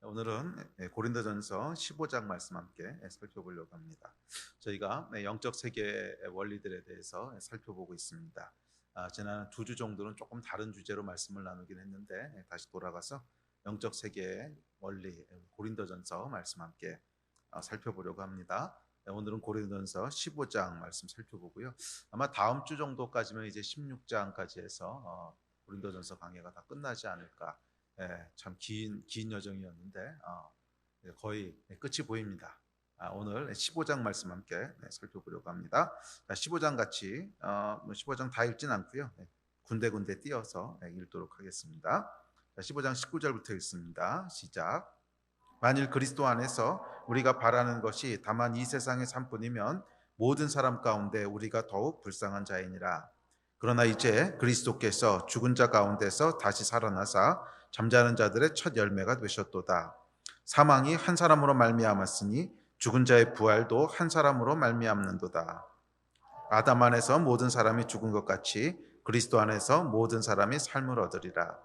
오늘은 고린도전서 15장 말씀 함께 살펴보려고 합니다. 저희가 영적 세계의 원리들에 대해서 살펴보고 있습니다. 지난 2주 정도는 조금 다른 주제로 말씀을 나누긴 했는데 다시 돌아가서 영적 세계의 원리 고린도전서 말씀 함께 살펴보려고 합니다. 오늘은 고린도전서 15장 말씀 살펴보고요. 아마 다음 주 정도까지면 이제 16장까지 해서 고린도전서 강해가 다 끝나지 않을까. 참 긴 여정이었는데 거의 끝이 보입니다. 오늘 15장 말씀 함께 살펴보려고 합니다. 15장 같이 15장 다 읽진 않고요. 군데군데 띄어서 읽도록 하겠습니다. 15장 19절부터 읽습니다. 시작. 만일 그리스도 안에서 우리가 바라는 것이 다만 이 세상의 삶뿐이면 모든 사람 가운데 우리가 더욱 불쌍한 자이니라. 그러나 이제 그리스도께서 죽은 자 가운데서 다시 살아나사 잠자는 자들의 첫 열매가 되셨도다. 사망이 한 사람으로 말미암았으니 죽은 자의 부활도 한 사람으로 말미암는도다. 아담 안에서 모든 사람이 죽은 것 같이 그리스도 안에서 모든 사람이 삶을 얻으리라.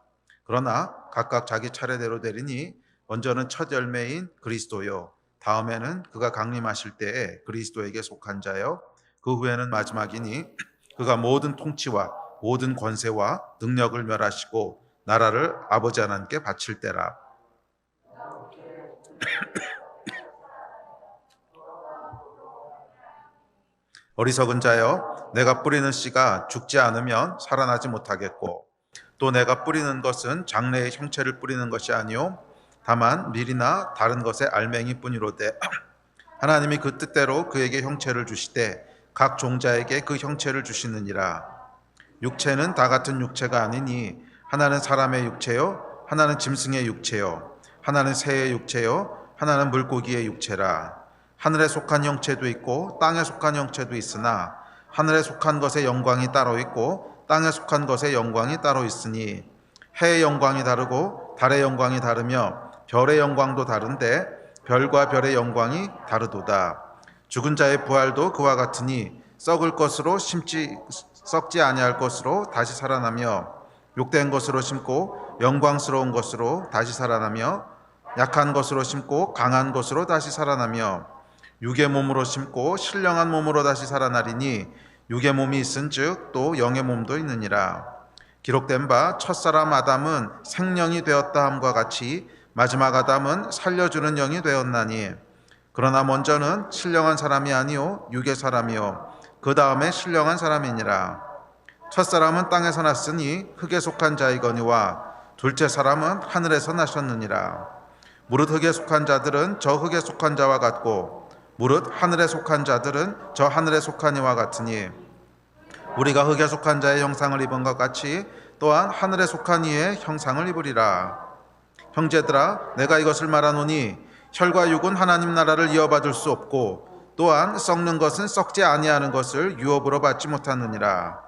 그러나 각각 자기 차례대로 되리니 먼저는 첫 열매인 그리스도요, 다음에는 그가 강림하실 때에 그리스도에게 속한 자요, 그 후에는 마지막이니 그가 모든 통치와 모든 권세와 능력을 멸하시고 나라를 아버지 하나님께 바칠 때라. 어리석은 자여, 내가 뿌리는 씨가 죽지 않으면 살아나지 못하겠고 또 내가 뿌리는 것은 장래의 형체를 뿌리는 것이 아니요 다만 밀이나 다른 것의 알맹이뿐이로되 하나님이 그 뜻대로 그에게 형체를 주시되 각 종자에게 그 형체를 주시느니라. 육체는 다 같은 육체가 아니니 하나는 사람의 육체요, 하나는 짐승의 육체요, 하나는 새의 육체요, 하나는 물고기의 육체라. 하늘에 속한 형체도 있고 땅에 속한 형체도 있으나 하늘에 속한 것의 영광이 따로 있고 땅에 속한 것의 영광이 따로 있으니 해의 영광이 다르고 달의 영광이 다르며 별의 영광도 다른데 별과 별의 영광이 다르도다. 죽은 자의 부활도 그와 같으니 썩을 것으로 심지 썩지 아니할 것으로 다시 살아나며 욕된 것으로 심고 영광스러운 것으로 다시 살아나며 약한 것으로 심고 강한 것으로 다시 살아나며 육의 몸으로 심고 신령한 몸으로 다시 살아나리니 육의 몸이 있은즉 또 영의 몸도 있느니라. 기록된 바 첫사람 아담은 생령이 되었다 함과 같이 마지막 아담은 살려주는 영이 되었나니 그러나 먼저는 신령한 사람이 아니요 육의 사람이요 그 다음에 신령한 사람이니라. 첫사람은 땅에서 났으니 흙에 속한 자이거니와 둘째 사람은 하늘에서 나셨느니라. 무릇 흙에 속한 자들은 저 흙에 속한 자와 같고 무릇 하늘에 속한 자들은 저 하늘에 속한 이와 같으니 우리가 흙에 속한 자의 형상을 입은 것 같이 또한 하늘에 속한 이의 형상을 입으리라. 형제들아, 내가 이것을 말하노니 혈과 육은 하나님 나라를 이어받을 수 없고 또한 썩는 것은 썩지 아니하는 것을 유업으로 받지 못하느니라.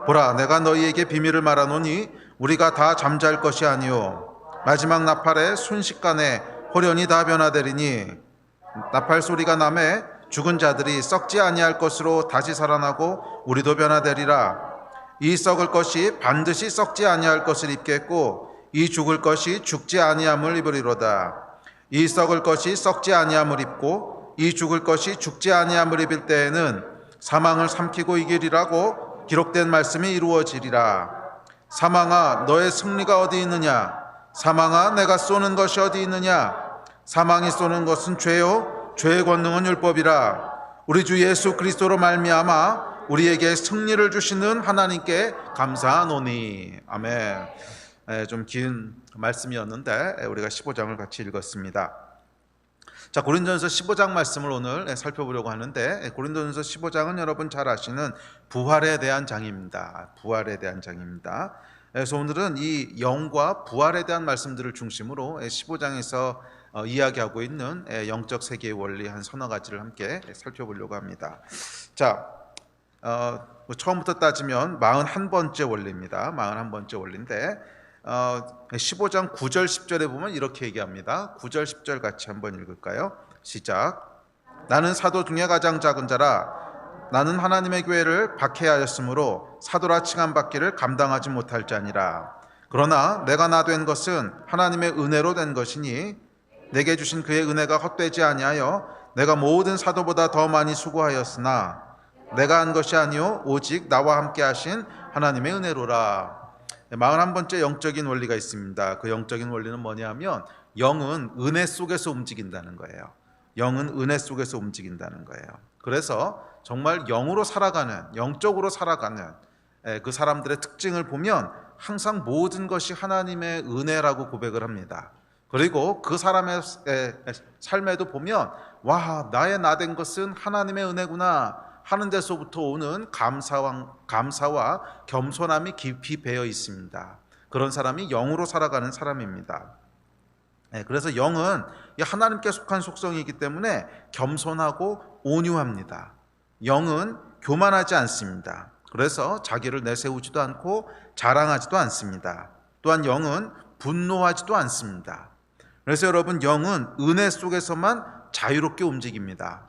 보라, 내가 너희에게 비밀을 말하노니 우리가 다 잠잘 것이 아니요 마지막 나팔에 순식간에 호련히 다 변화되리니 나팔 소리가 나매 죽은 자들이 썩지 아니할 것으로 다시 살아나고 우리도 변화되리라. 이 썩을 것이 반드시 썩지 아니할 것을 입겠고 이 죽을 것이 죽지 아니함을 입으리로다. 이 썩을 것이 썩지 아니함을 입고 이 죽을 것이 죽지 아니함을 입을 때에는 사망을 삼키고 이기리라고 기록된 말씀이 이루어지리라. 사망아, 너의 승리가 어디 있느냐? 사망아, 내가 쏘는 것이 어디 있느냐? 사망이 쏘는 것은 죄요 죄의 권능은 율법이라. 우리 주 예수 그리스도로 말미암아 우리에게 승리를 주시는 하나님께 감사하노니. 아멘. 좀 긴 말씀이었는데 우리가 15장을 같이 읽었습니다. 자, 고린도전서 15장 말씀을 오늘 살펴보려고 하는데 고린도전서 15장은 여러분 잘 아시는 부활에 대한 장입니다. 부활에 대한 장입니다. 그래서 오늘은 이 영과 부활에 대한 말씀들을 중심으로 15장에서 이야기하고 있는 영적 세계의 원리 한 서너 가지를 함께 살펴보려고 합니다. 자, 처음부터 따지면 41번째 원리입니다. 41번째 원리인데 15장 9절 10절에 보면 이렇게 얘기합니다. 9절 10절 같이 한번 읽을까요? 시작. 나는 사도 중에 가장 작은 자라. 나는 하나님의 교회를 박해하였으므로 사도라 칭함받기를 감당하지 못할 자니라. 그러나 내가 나 된 것은 하나님의 은혜로 된 것이니 내게 주신 그의 은혜가 헛되지 아니하여 내가 모든 사도보다 더 많이 수고하였으나 내가 한 것이 아니요 오직 나와 함께 하신 하나님의 은혜로라. 41번째 영적인 원리가 있습니다. 그 영적인 원리는 뭐냐면 영은 은혜 속에서 움직인다는 거예요. 영은 은혜 속에서 움직인다는 거예요. 그래서 정말 영으로 살아가는, 영적으로 살아가는 그 사람들의 특징을 보면 항상 모든 것이 하나님의 은혜라고 고백을 합니다. 그리고 그 사람의 삶에도 보면 와, 나의 나된 것은 하나님의 은혜구나 하는 데서부터 오는 감사와 겸손함이 깊이 배어 있습니다. 그런 사람이 영으로 살아가는 사람입니다. 그래서 영은 하나님께 속한 속성이기 때문에 겸손하고 온유합니다. 영은 교만하지 않습니다. 그래서 자기를 내세우지도 않고 자랑하지도 않습니다. 또한 영은 분노하지도 않습니다. 그래서 여러분, 영은 은혜 속에서만 자유롭게 움직입니다.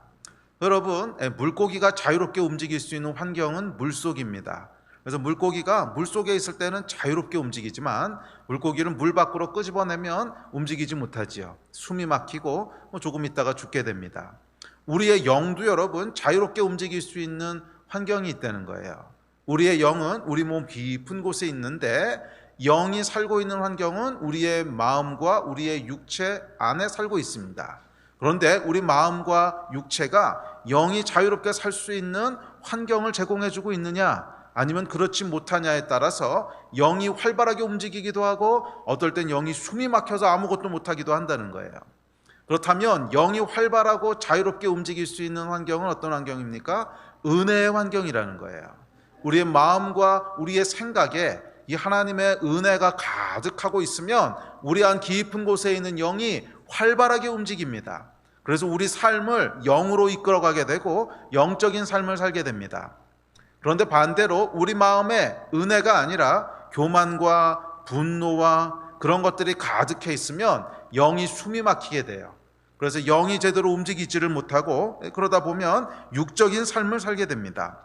여러분, 물고기가 자유롭게 움직일 수 있는 환경은 물속입니다. 그래서 물고기가 물속에 있을 때는 자유롭게 움직이지만 물고기를 물 밖으로 끄집어내면 움직이지 못하지요. 숨이 막히고 조금 있다가 죽게 됩니다. 우리의 영도 여러분 자유롭게 움직일 수 있는 환경이 있다는 거예요. 우리의 영은 우리 몸 깊은 곳에 있는데 영이 살고 있는 환경은 우리의 마음과 우리의 육체 안에 살고 있습니다. 그런데 우리 마음과 육체가 영이 자유롭게 살 수 있는 환경을 제공해주고 있느냐 아니면 그렇지 못하냐에 따라서 영이 활발하게 움직이기도 하고 어떨 땐 영이 숨이 막혀서 아무것도 못하기도 한다는 거예요. 그렇다면 영이 활발하고 자유롭게 움직일 수 있는 환경은 어떤 환경입니까? 은혜의 환경이라는 거예요. 우리의 마음과 우리의 생각에 이 하나님의 은혜가 가득하고 있으면 우리 안 깊은 곳에 있는 영이 활발하게 움직입니다. 그래서 우리 삶을 영으로 이끌어가게 되고 영적인 삶을 살게 됩니다. 그런데 반대로 우리 마음에 은혜가 아니라 교만과 분노와 그런 것들이 가득해 있으면 영이 숨이 막히게 돼요. 그래서 영이 제대로 움직이지를 못하고 그러다 보면 육적인 삶을 살게 됩니다.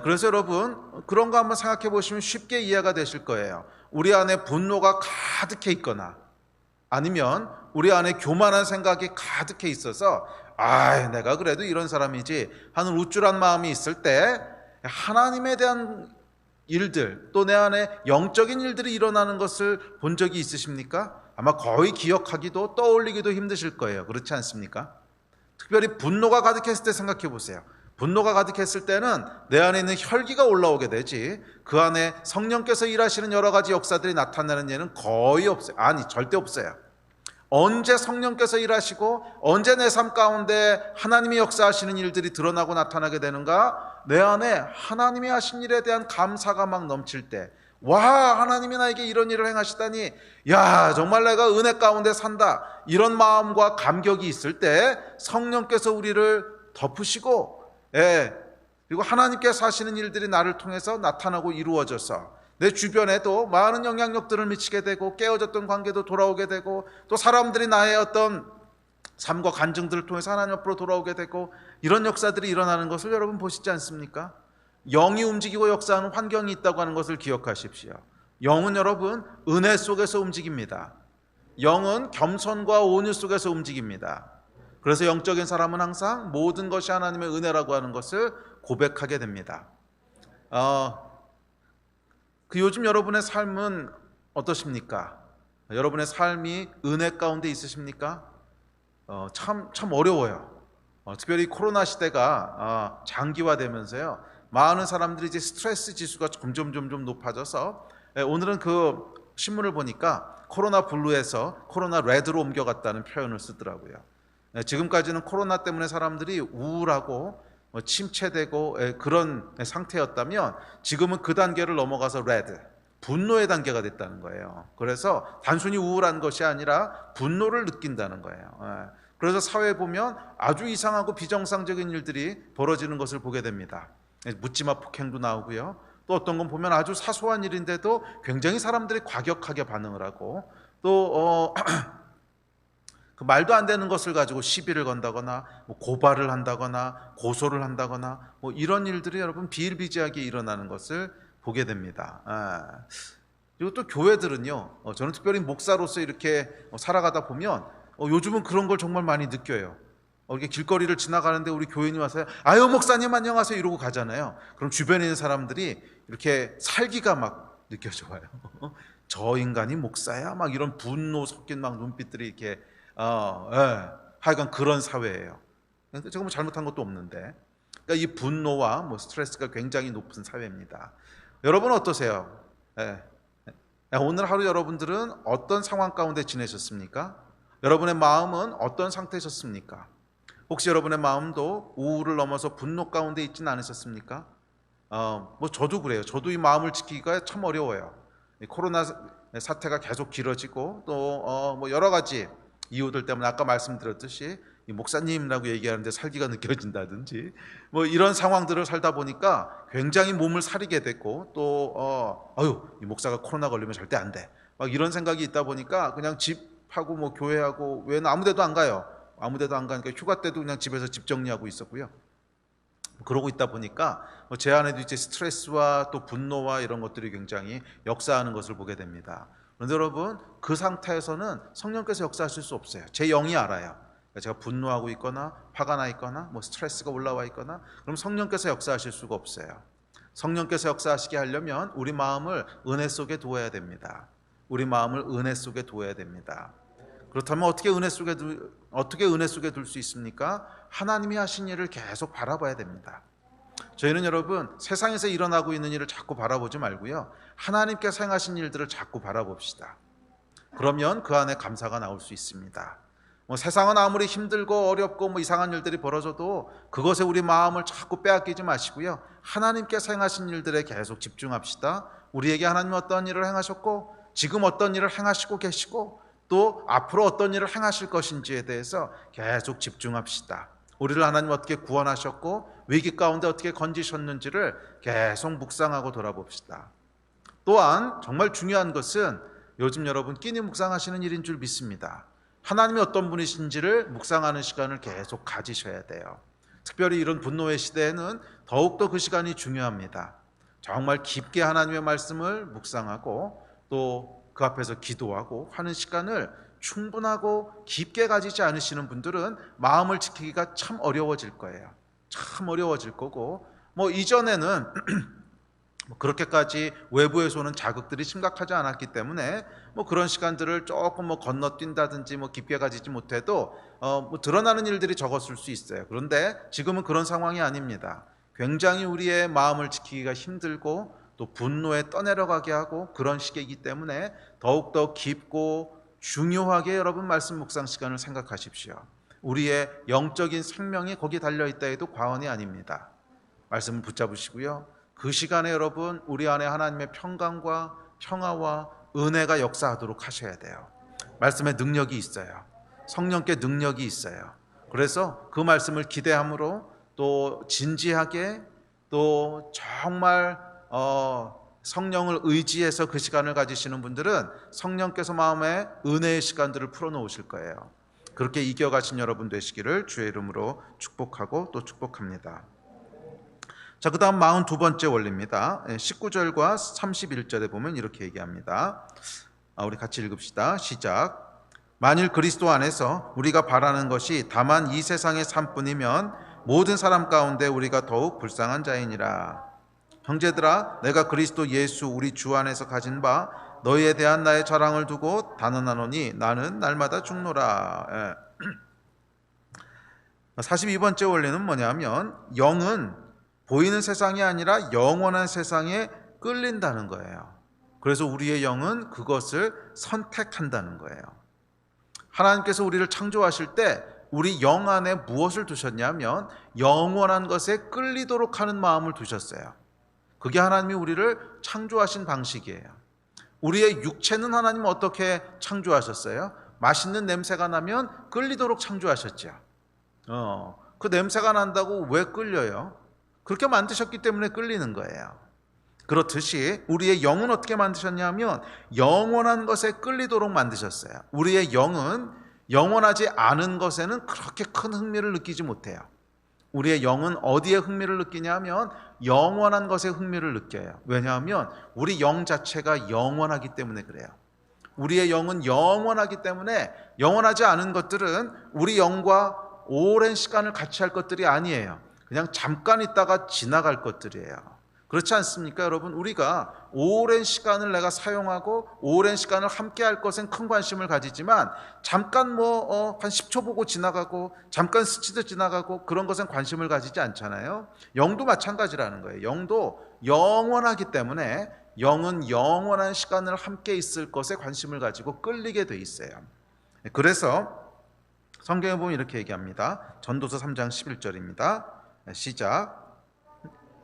그래서 여러분, 그런 거 한번 생각해 보시면 쉽게 이해가 되실 거예요. 우리 안에 분노가 가득해 있거나 아니면 우리 안에 교만한 생각이 가득해 있어서 내가 그래도 이런 사람이지 하는 우쭐한 마음이 있을 때 하나님에 대한 일들 또 내 안에 영적인 일들이 일어나는 것을 본 적이 있으십니까? 아마 거의 기억하기도 떠올리기도 힘드실 거예요. 그렇지 않습니까? 특별히 분노가 가득했을 때 생각해 보세요. 분노가 가득했을 때는 내 안에 있는 혈기가 올라오게 되지 그 안에 성령께서 일하시는 여러 가지 역사들이 나타나는 예는 거의 없어요. 아니, 절대 없어요. 언제 성령께서 일하시고 언제 내 삶 가운데 하나님이 역사하시는 일들이 드러나고 나타나게 되는가? 내 안에 하나님이 하신 일에 대한 감사가 막 넘칠 때, 와, 하나님이 나에게 이런 일을 행하시다니, 야, 정말 내가 은혜 가운데 산다, 이런 마음과 감격이 있을 때 성령께서 우리를 덮으시고, 그리고 하나님께서 하시는 일들이 나를 통해서 나타나고 이루어져서 내 주변에도 많은 영향력들을 미치게 되고 깨어졌던 관계도 돌아오게 되고 또 사람들이 나의 어떤 삶과 간증들을 통해서 하나님 앞으로 돌아오게 되고 이런 역사들이 일어나는 것을 여러분 보시지 않습니까? 영이 움직이고 역사하는 환경이 있다고 하는 것을 기억하십시오. 영은 여러분 은혜 속에서 움직입니다. 영은 겸손과 온유 속에서 움직입니다. 그래서 영적인 사람은 항상 모든 것이 하나님의 은혜라고 하는 것을 고백하게 됩니다. 요즘 여러분의 삶은 어떠십니까? 여러분의 삶이 은혜 가운데 있으십니까? 참 어려워요. 특별히 코로나 시대가 장기화되면서요, 많은 사람들이 이제 스트레스 지수가 점점 높아져서 오늘은 그 신문을 보니까 코로나 블루에서 코로나 레드로 옮겨갔다는 표현을 쓰더라고요. 지금까지는 코로나 때문에 사람들이 우울하고 침체되고 그런 상태였다면 지금은 그 단계를 넘어가서 레드, 분노의 단계가 됐다는 거예요. 그래서 단순히 우울한 것이 아니라 분노를 느낀다는 거예요. 그래서 사회에 보면 아주 이상하고 비정상적인 일들이 벌어지는 것을 보게 됩니다. 묻지마 폭행도 나오고요. 또 어떤 건 보면 아주 사소한 일인데도 굉장히 사람들이 과격하게 반응을 하고 또 그 말도 안 되는 것을 가지고 시비를 건다거나 고발을 한다거나 고소를 한다거나 이런 일들이 여러분 비일비재하게 일어나는 것을 보게 됩니다. 그리고 또 교회들은요, 저는 특별히 목사로서 이렇게 살아가다 보면 요즘은 그런 걸 정말 많이 느껴요. 이렇게 길거리를 지나가는데 우리 교인이 와서 아유 목사님 안녕하세요 이러고 가잖아요. 그럼 주변에 있는 사람들이 이렇게 살기가 막 느껴져요. 저 인간이 목사야? 막 이런 분노 섞인 막 눈빛들이 이렇게 하여간 그런 사회예요. 제가 뭐 잘못한 것도 없는데, 그러니까 이 분노와 뭐 스트레스가 굉장히 높은 사회입니다. 여러분은 어떠세요? 오늘 하루 여러분들은 어떤 상황 가운데 지내셨습니까? 여러분의 마음은 어떤 상태셨습니까? 혹시 여러분의 마음도 우울을 넘어서 분노 가운데 있지는 않으셨습니까? 뭐 저도 그래요. 저도 이 마음을 지키기가 참 어려워요. 이 코로나 사태가 계속 길어지고 또 뭐 여러 가지 이유들 때문에 아까 말씀드렸듯이 이 목사님이라고 얘기하는데 살기가 느껴진다든지 뭐 이런 상황들을 살다 보니까 굉장히 몸을 사리게 됐고 또 이 목사가 코로나 걸리면 절대 안 돼. 막 이런 생각이 있다 보니까 그냥 집하고 뭐 교회하고 외에는 아무 데도 안 가요. 아무 데도 안 가니까 휴가 때도 그냥 집에서 집 정리하고 있었고요. 그러고 있다 보니까 제 안에도 이제 스트레스와 또 분노와 이런 것들이 굉장히 역사하는 것을 보게 됩니다. 그런데 여러분, 그 상태에서는 성령께서 역사하실 수 없어요. 제 영이 알아요. 제가 분노하고 있거나 화가 나 있거나 뭐 스트레스가 올라와 있거나 그럼 성령께서 역사하실 수가 없어요. 성령께서 역사하시게 하려면 우리 마음을 은혜 속에 두어야 됩니다. 우리 마음을 은혜 속에 두어야 됩니다. 그렇다면 어떻게 은혜 속에 둘 수 있습니까? 하나님이 하신 일을 계속 바라봐야 됩니다. 저희는 여러분 세상에서 일어나고 있는 일을 자꾸 바라보지 말고요, 하나님께서 행하신 일들을 자꾸 바라봅시다. 그러면 그 안에 감사가 나올 수 있습니다. 세상은 아무리 힘들고 어렵고 이상한 일들이 벌어져도 그것에 우리 마음을 자꾸 빼앗기지 마시고요, 하나님께서 행하신 일들에 계속 집중합시다. 우리에게 하나님은 어떤 일을 행하셨고 지금 어떤 일을 행하시고 계시고 또 앞으로 어떤 일을 행하실 것인지에 대해서 계속 집중합시다. 우리를 하나님 어떻게 구원하셨고 위기 가운데 어떻게 건지셨는지를 계속 묵상하고 돌아봅시다. 또한 정말 중요한 것은 요즘 여러분 끼니 묵상하시는 일인 줄 믿습니다. 하나님이 어떤 분이신지를 묵상하는 시간을 계속 가지셔야 돼요. 특별히 이런 분노의 시대에는 더욱더 그 시간이 중요합니다. 정말 깊게 하나님의 말씀을 묵상하고 또 그 앞에서 기도하고 하는 시간을 충분하고 깊게 가지지 않으시는 분들은 마음을 지키기가 참 어려워질 거예요. 참 어려워질 거고 이전에는 그렇게까지 외부에서 오는 자극들이 심각하지 않았기 때문에 그런 시간들을 조금 건너뛴다든지 깊게 가지지 못해도 드러나는 일들이 적었을 수 있어요. 그런데 지금은 그런 상황이 아닙니다. 굉장히 우리의 마음을 지키기가 힘들고 또 분노에 떠내려가게 하고 그런 시기이기 때문에 더욱더 깊고 중요하게 여러분 말씀 묵상 시간을 생각하십시오. 우리의 영적인 생명이 거기 달려있다 해도 과언이 아닙니다. 말씀을 붙잡으시고요, 그 시간에 여러분 우리 안에 하나님의 평강과 평화와 은혜가 역사하도록 하셔야 돼요. 말씀에 능력이 있어요. 성령께 능력이 있어요. 그래서 그 말씀을 기대함으로 또 진지하게 또 정말 성령을 의지해서 그 시간을 가지시는 분들은 성령께서 마음에 은혜의 시간들을 풀어놓으실 거예요. 그렇게 이겨가신 여러분 되시기를 주의 이름으로 축복하고 또 축복합니다. 자, 그 다음 42번째 원리입니다. 19절과 31절에 보면 이렇게 얘기합니다. 우리 같이 읽읍시다. 시작. 만일 그리스도 안에서 우리가 바라는 것이 다만 이 세상의 삶뿐이면 모든 사람 가운데 우리가 더욱 불쌍한 자이니라. 형제들아, 내가 그리스도 예수 우리 주 안에서 가진 바 너희에 대한 나의 자랑을 두고 단언하노니 나는 날마다 죽노라. 42번째 원리는 뭐냐면 영은 보이는 세상이 아니라 영원한 세상에 끌린다는 거예요. 그래서 우리의 영은 그것을 선택한다는 거예요. 하나님께서 우리를 창조하실 때 우리 영 안에 무엇을 두셨냐면 영원한 것에 끌리도록 하는 마음을 두셨어요. 그게 하나님이 우리를 창조하신 방식이에요. 우리의 육체는 하나님 어떻게 창조하셨어요? 맛있는 냄새가 나면 끌리도록 창조하셨죠. 그 냄새가 난다고 왜 끌려요? 그렇게 만드셨기 때문에 끌리는 거예요. 그렇듯이 우리의 영은 어떻게 만드셨냐면 영원한 것에 끌리도록 만드셨어요. 우리의 영은 영원하지 않은 것에는 그렇게 큰 흥미를 느끼지 못해요. 우리의 영은 어디에 흥미를 느끼냐면 영원한 것에 흥미를 느껴요. 왜냐하면 우리 영 자체가 영원하기 때문에 그래요. 우리의 영은 영원하기 때문에 영원하지 않은 것들은 우리 영과 오랜 시간을 같이 할 것들이 아니에요. 그냥 잠깐 있다가 지나갈 것들이에요. 그렇지 않습니까, 여러분? 우리가 오랜 시간을 내가 사용하고 오랜 시간을 함께 할 것엔 큰 관심을 가지지만 잠깐 한 10초 보고 지나가고 잠깐 스치듯 지나가고 그런 것엔 관심을 가지지 않잖아요. 영도 마찬가지라는 거예요. 영도 영원하기 때문에 영은 영원한 시간을 함께 있을 것에 관심을 가지고 끌리게 돼 있어요. 그래서 성경에 보면 이렇게 얘기합니다. 전도서 3장 11절입니다. 시작.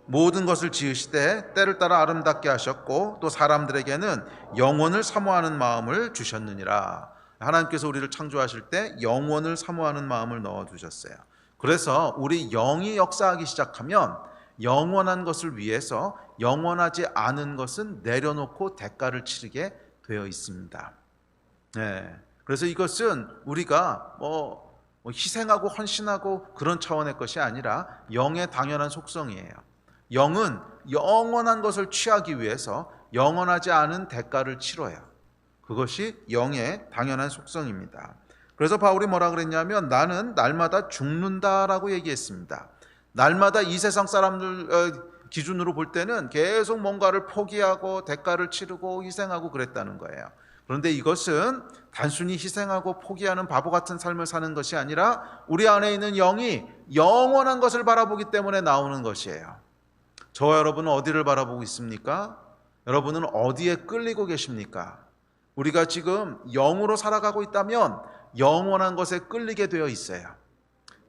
모든 것을 지으시되 때를 따라 아름답게 하셨고 또 사람들에게는 영원을 사모하는 마음을 주셨느니라. 하나님께서 우리를 창조하실 때 영원을 사모하는 마음을 넣어두셨어요. 그래서 우리 영이 역사하기 시작하면 영원한 것을 위해서 영원하지 않은 것은 내려놓고 대가를 치르게 되어 있습니다. 그래서 이것은 우리가 희생하고 헌신하고 그런 차원의 것이 아니라 영의 당연한 속성이에요. 영은 영원한 것을 취하기 위해서 영원하지 않은 대가를 치러요. 그것이 영의 당연한 속성입니다. 그래서 바울이 뭐라 그랬냐면 나는 날마다 죽는다라고 얘기했습니다. 날마다 이 세상 사람들 기준으로 볼 때는 계속 뭔가를 포기하고 대가를 치르고 희생하고 그랬다는 거예요. 그런데 이것은 단순히 희생하고 포기하는 바보 같은 삶을 사는 것이 아니라 우리 안에 있는 영이 영원한 것을 바라보기 때문에 나오는 것이에요. 저와 여러분은 어디를 바라보고 있습니까? 여러분은 어디에 끌리고 계십니까? 우리가 지금 영으로 살아가고 있다면 영원한 것에 끌리게 되어 있어요.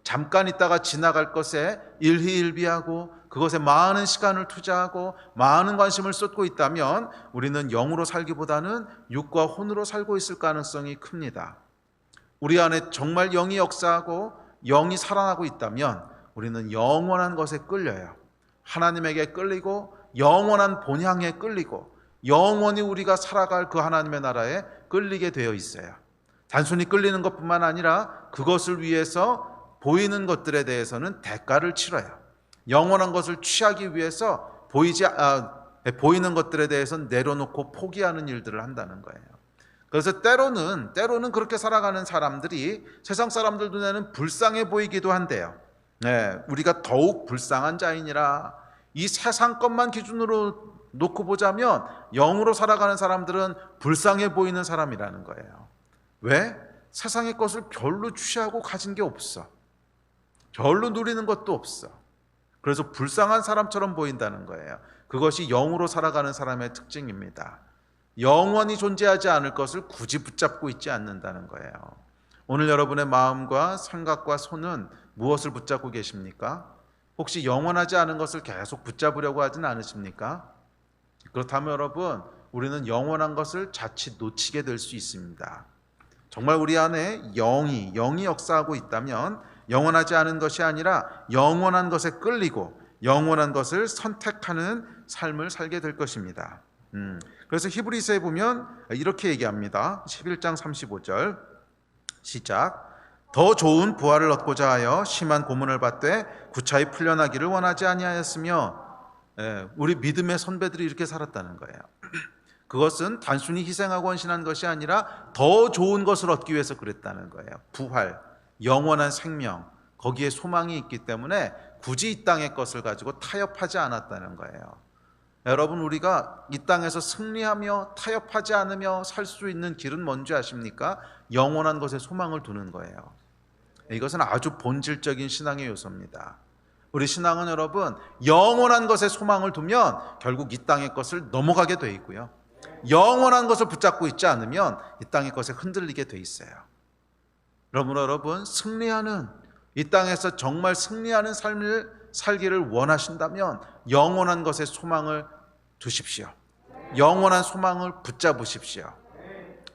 잠깐 있다가 지나갈 것에 일희일비하고 그것에 많은 시간을 투자하고 많은 관심을 쏟고 있다면 우리는 영으로 살기보다는 육과 혼으로 살고 있을 가능성이 큽니다. 우리 안에 정말 영이 역사하고 영이 살아나고 있다면 우리는 영원한 것에 끌려요. 하나님에게 끌리고 영원한 본향에 끌리고 영원히 우리가 살아갈 그 하나님의 나라에 끌리게 되어 있어요. 단순히 끌리는 것뿐만 아니라 그것을 위해서 보이는 것들에 대해서는 대가를 치러요. 영원한 것을 취하기 위해서 보이는 것들에 대해서는 내려놓고 포기하는 일들을 한다는 거예요. 그래서 때로는 그렇게 살아가는 사람들이 세상 사람들 눈에는 불쌍해 보이기도 한데요. 우리가 더욱 불쌍한 자이니라. 이 세상 것만 기준으로 놓고 보자면 영으로 살아가는 사람들은 불쌍해 보이는 사람이라는 거예요. 왜? 세상의 것을 별로 취하고 가진 게 없어. 별로 누리는 것도 없어. 그래서 불쌍한 사람처럼 보인다는 거예요. 그것이 영으로 살아가는 사람의 특징입니다. 영원히 존재하지 않을 것을 굳이 붙잡고 있지 않는다는 거예요. 오늘 여러분의 마음과 생각과 손은 무엇을 붙잡고 계십니까? 혹시 영원하지 않은 것을 계속 붙잡으려고 하진 않으십니까? 그렇다면 여러분, 우리는 영원한 것을 자칫 놓치게 될 수 있습니다. 정말 우리 안에 영이 역사하고 있다면 영원하지 않은 것이 아니라 영원한 것에 끌리고 영원한 것을 선택하는 삶을 살게 될 것입니다. 그래서 히브리서에 보면 이렇게 얘기합니다. 11장 35절 시작. 더 좋은 부활을 얻고자 하여 심한 고문을 받되 구차히 풀려나기를 원하지 아니하였으며, 우리 믿음의 선배들이 이렇게 살았다는 거예요. 그것은 단순히 희생하고 헌신한 것이 아니라 더 좋은 것을 얻기 위해서 그랬다는 거예요. 부활, 영원한 생명, 거기에 소망이 있기 때문에 굳이 이 땅의 것을 가지고 타협하지 않았다는 거예요. 여러분, 우리가 이 땅에서 승리하며 타협하지 않으며 살 수 있는 길은 뭔지 아십니까? 영원한 것에 소망을 두는 거예요. 이것은 아주 본질적인 신앙의 요소입니다. 우리 신앙은 여러분, 영원한 것에 소망을 두면 결국 이 땅의 것을 넘어가게 돼 있고요. 영원한 것을 붙잡고 있지 않으면 이 땅의 것에 흔들리게 돼 있어요. 여러분, 승리하는, 이 땅에서 정말 승리하는 삶을 살기를 원하신다면 영원한 것에 소망을 두십시오. 영원한 소망을 붙잡으십시오.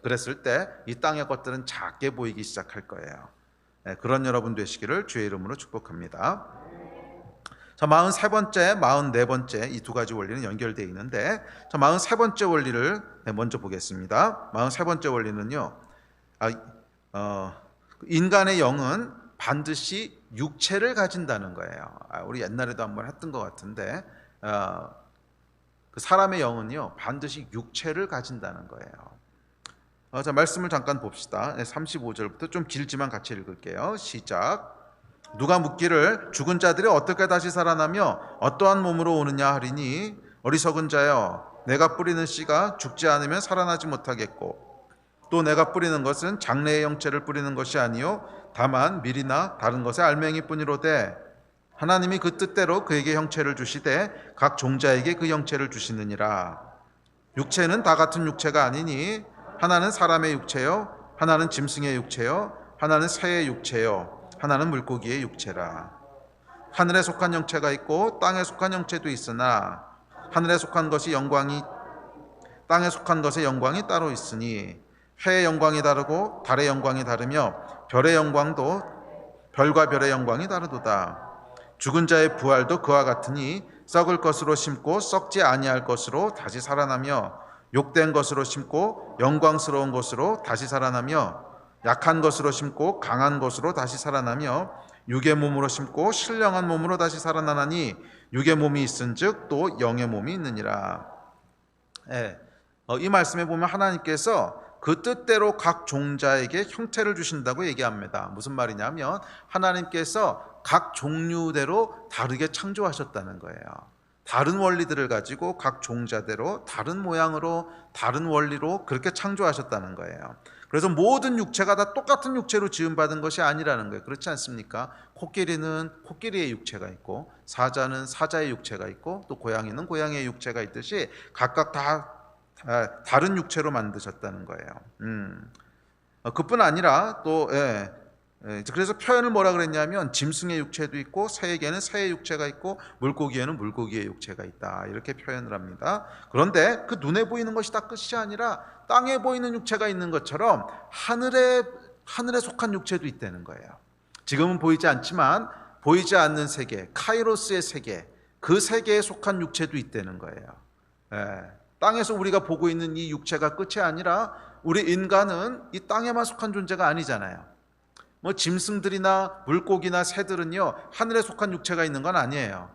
그랬을 때 이 땅의 것들은 작게 보이기 시작할 거예요. 그런 여러분 되시기를 주의 이름으로 축복합니다. 자, 43번째, 44번째 이 두 가지 원리는 연결되어 있는데, 자, 43번째 원리를 먼저 보겠습니다. 43번째 원리는요, 인간의 영은 반드시 육체를 가진다는 거예요. 우리 옛날에도 한번 했던 것 같은데 그 사람의 영은요 반드시 육체를 가진다는 거예요. 자, 말씀을 잠깐 봅시다. 35절부터 좀 길지만 같이 읽을게요. 시작. 누가 묻기를 죽은 자들이 어떻게 다시 살아나며 어떠한 몸으로 오느냐 하리니 어리석은 자여 내가 뿌리는 씨가 죽지 않으면 살아나지 못하겠고 또 내가 뿌리는 것은 장래의 형체를 뿌리는 것이 아니요 다만 밀이나 다른 것의 알맹이뿐이로되 하나님이 그 뜻대로 그에게 형체를 주시되 각 종자에게 그 형체를 주시느니라. 육체는 다 같은 육체가 아니니 하나는 사람의 육체요 하나는 짐승의 육체요 하나는 새의 육체요 하나는 물고기의 육체라. 하늘에 속한 형체가 있고 땅에 속한 형체도 있으나 하늘에 속한 것이 영광이 땅에 속한 것의 영광이 따로 있으니 해의 영광이 다르고 달의 영광이 다르며 별의 영광도 별과 별의 영광이 다르도다. 죽은 자의 부활도 그와 같으니 썩을 것으로 심고 썩지 아니할 것으로 다시 살아나며 욕된 것으로 심고 영광스러운 것으로 다시 살아나며 약한 것으로 심고 강한 것으로 다시 살아나며 육의 몸으로 심고 신령한 몸으로 다시 살아나나니 육의 몸이 있은즉 또 영의 몸이 있느니라. 이 말씀에 보면 하나님께서 그 뜻대로 각 종자에게 형태를 주신다고 얘기합니다. 무슨 말이냐면 하나님께서 각 종류대로 다르게 창조하셨다는 거예요. 다른 원리들을 가지고 각 종자대로 다른 모양으로 다른 원리로 그렇게 창조하셨다는 거예요. 그래서 모든 육체가 다 똑같은 육체로 지음받은 것이 아니라는 거예요. 그렇지 않습니까? 코끼리는 코끼리의 육체가 있고 사자는 사자의 육체가 있고 또 고양이는 고양이의 육체가 있듯이 각각 다 다른 육체로 만드셨다는 거예요. 그뿐 아니라 또 그래서 표현을 뭐라 그랬냐면 짐승의 육체도 있고 새에게는 새의 육체가 있고 물고기에는 물고기의 육체가 있다 이렇게 표현을 합니다. 그런데 그 눈에 보이는 것이 다 끝이 아니라 땅에 보이는 육체가 있는 것처럼 하늘에 속한 육체도 있다는 거예요. 지금은 보이지 않지만 보이지 않는 세계 카이로스의 세계 그 세계에 속한 육체도 있다는 거예요. 땅에서 우리가 보고 있는 이 육체가 끝이 아니라 우리 인간은 이 땅에만 속한 존재가 아니잖아요. 뭐 짐승들이나 물고기나 새들은요 하늘에 속한 육체가 있는 건 아니에요.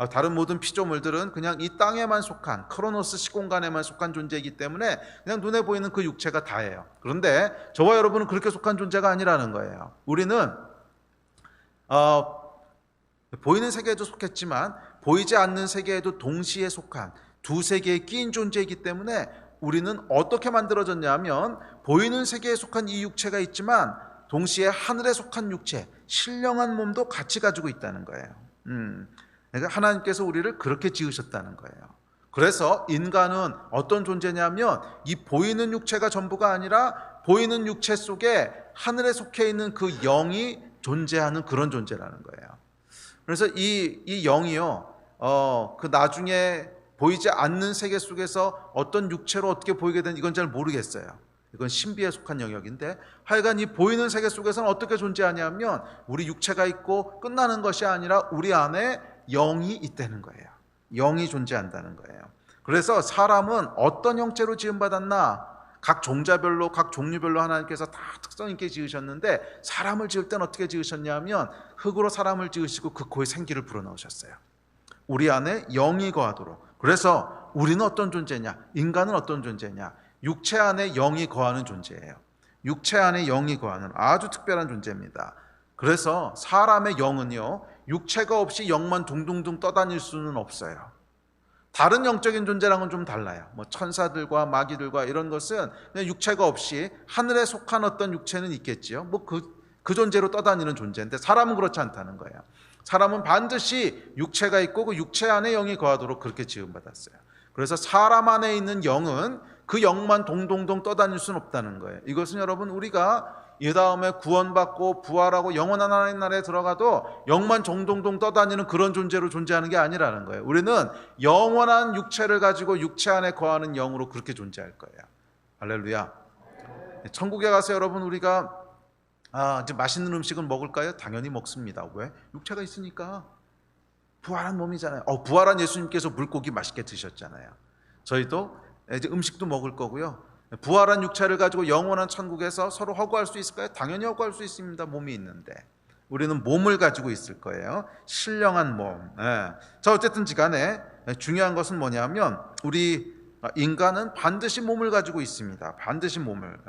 다른 모든 피조물들은 그냥 이 땅에만 속한 크로노스 시공간에만 속한 존재이기 때문에 그냥 눈에 보이는 그 육체가 다예요. 그런데 저와 여러분은 그렇게 속한 존재가 아니라는 거예요. 우리는 보이는 세계에도 속했지만 보이지 않는 세계에도 동시에 속한 두 세계에 끼인 존재이기 때문에 우리는 어떻게 만들어졌냐면 보이는 세계에 속한 이 육체가 있지만 동시에 하늘에 속한 육체, 신령한 몸도 같이 가지고 있다는 거예요. 그러니까 하나님께서 우리를 그렇게 지으셨다는 거예요. 그래서 인간은 어떤 존재냐면 이 보이는 육체가 전부가 아니라 보이는 육체 속에 하늘에 속해 있는 그 영이 존재하는 그런 존재라는 거예요. 그래서 이 영이요, 그 나중에 보이지 않는 세계 속에서 어떤 육체로 어떻게 보이게 된 이건 잘 모르겠어요. 이건 신비에 속한 영역인데 하여간 이 보이는 세계 속에서는 어떻게 존재하냐면 우리 육체가 있고 끝나는 것이 아니라 우리 안에 영이 있다는 거예요. 영이 존재한다는 거예요. 그래서 사람은 어떤 형체로 지음받았나 각 종자별로 각 종류별로 하나님께서 다 특성 있게 지으셨는데 사람을 지을 때는 어떻게 지으셨냐면 흙으로 사람을 지으시고 그 코에 생기를 불어넣으셨어요. 우리 안에 영이 거하도록. 그래서 우리는 어떤 존재냐? 인간은 어떤 존재냐? 육체 안에 영이 거하는 존재예요. 육체 안에 영이 거하는 아주 특별한 존재입니다. 그래서 사람의 영은요, 육체가 없이 영만 둥둥둥 떠다닐 수는 없어요. 다른 영적인 존재랑은 좀 달라요. 뭐 천사들과 마귀들과 이런 것은 그냥 육체가 없이 하늘에 속한 어떤 육체는 있겠지요. 뭐 그 존재로 떠다니는 존재인데 사람은 그렇지 않다는 거예요. 사람은 반드시 육체가 있고 그 육체 안에 영이 거하도록 그렇게 지음받았어요. 그래서 사람 안에 있는 영은 그 영만 동동동 떠다닐 수는 없다는 거예요. 이것은 여러분 우리가 이 다음에 구원받고 부활하고 영원한 하나님 나라에 들어가도 영만 동동동 떠다니는 그런 존재로 존재하는 게 아니라는 거예요. 우리는 영원한 육체를 가지고 육체 안에 거하는 영으로 그렇게 존재할 거예요. 할렐루야. 천국에 가서 여러분 우리가 이제 맛있는 음식은 먹을까요? 당연히 먹습니다. 왜? 육체가 있으니까. 부활한 몸이잖아요. 부활한 예수님께서 물고기 맛있게 드셨잖아요. 저희도 이제 음식도 먹을 거고요. 부활한 육체를 가지고 영원한 천국에서 서로 허구할 수 있을까요? 당연히 허구할 수 있습니다. 몸이 있는데. 우리는 몸을 가지고 있을 거예요. 신령한 몸. 자, 어쨌든 간에 중요한 것은 뭐냐면 우리 인간은 반드시 몸을 가지고 있습니다. 반드시 몸을.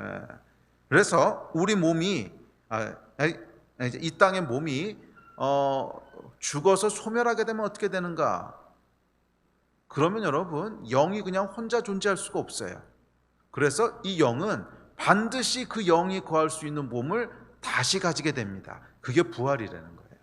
그래서 우리 몸이 이 땅의 몸이 죽어서 소멸하게 되면 어떻게 되는가? 그러면 여러분 영이 그냥 혼자 존재할 수가 없어요. 그래서 이 영은 반드시 그 영이 거할 수 있는 몸을 다시 가지게 됩니다. 그게 부활이라는 거예요.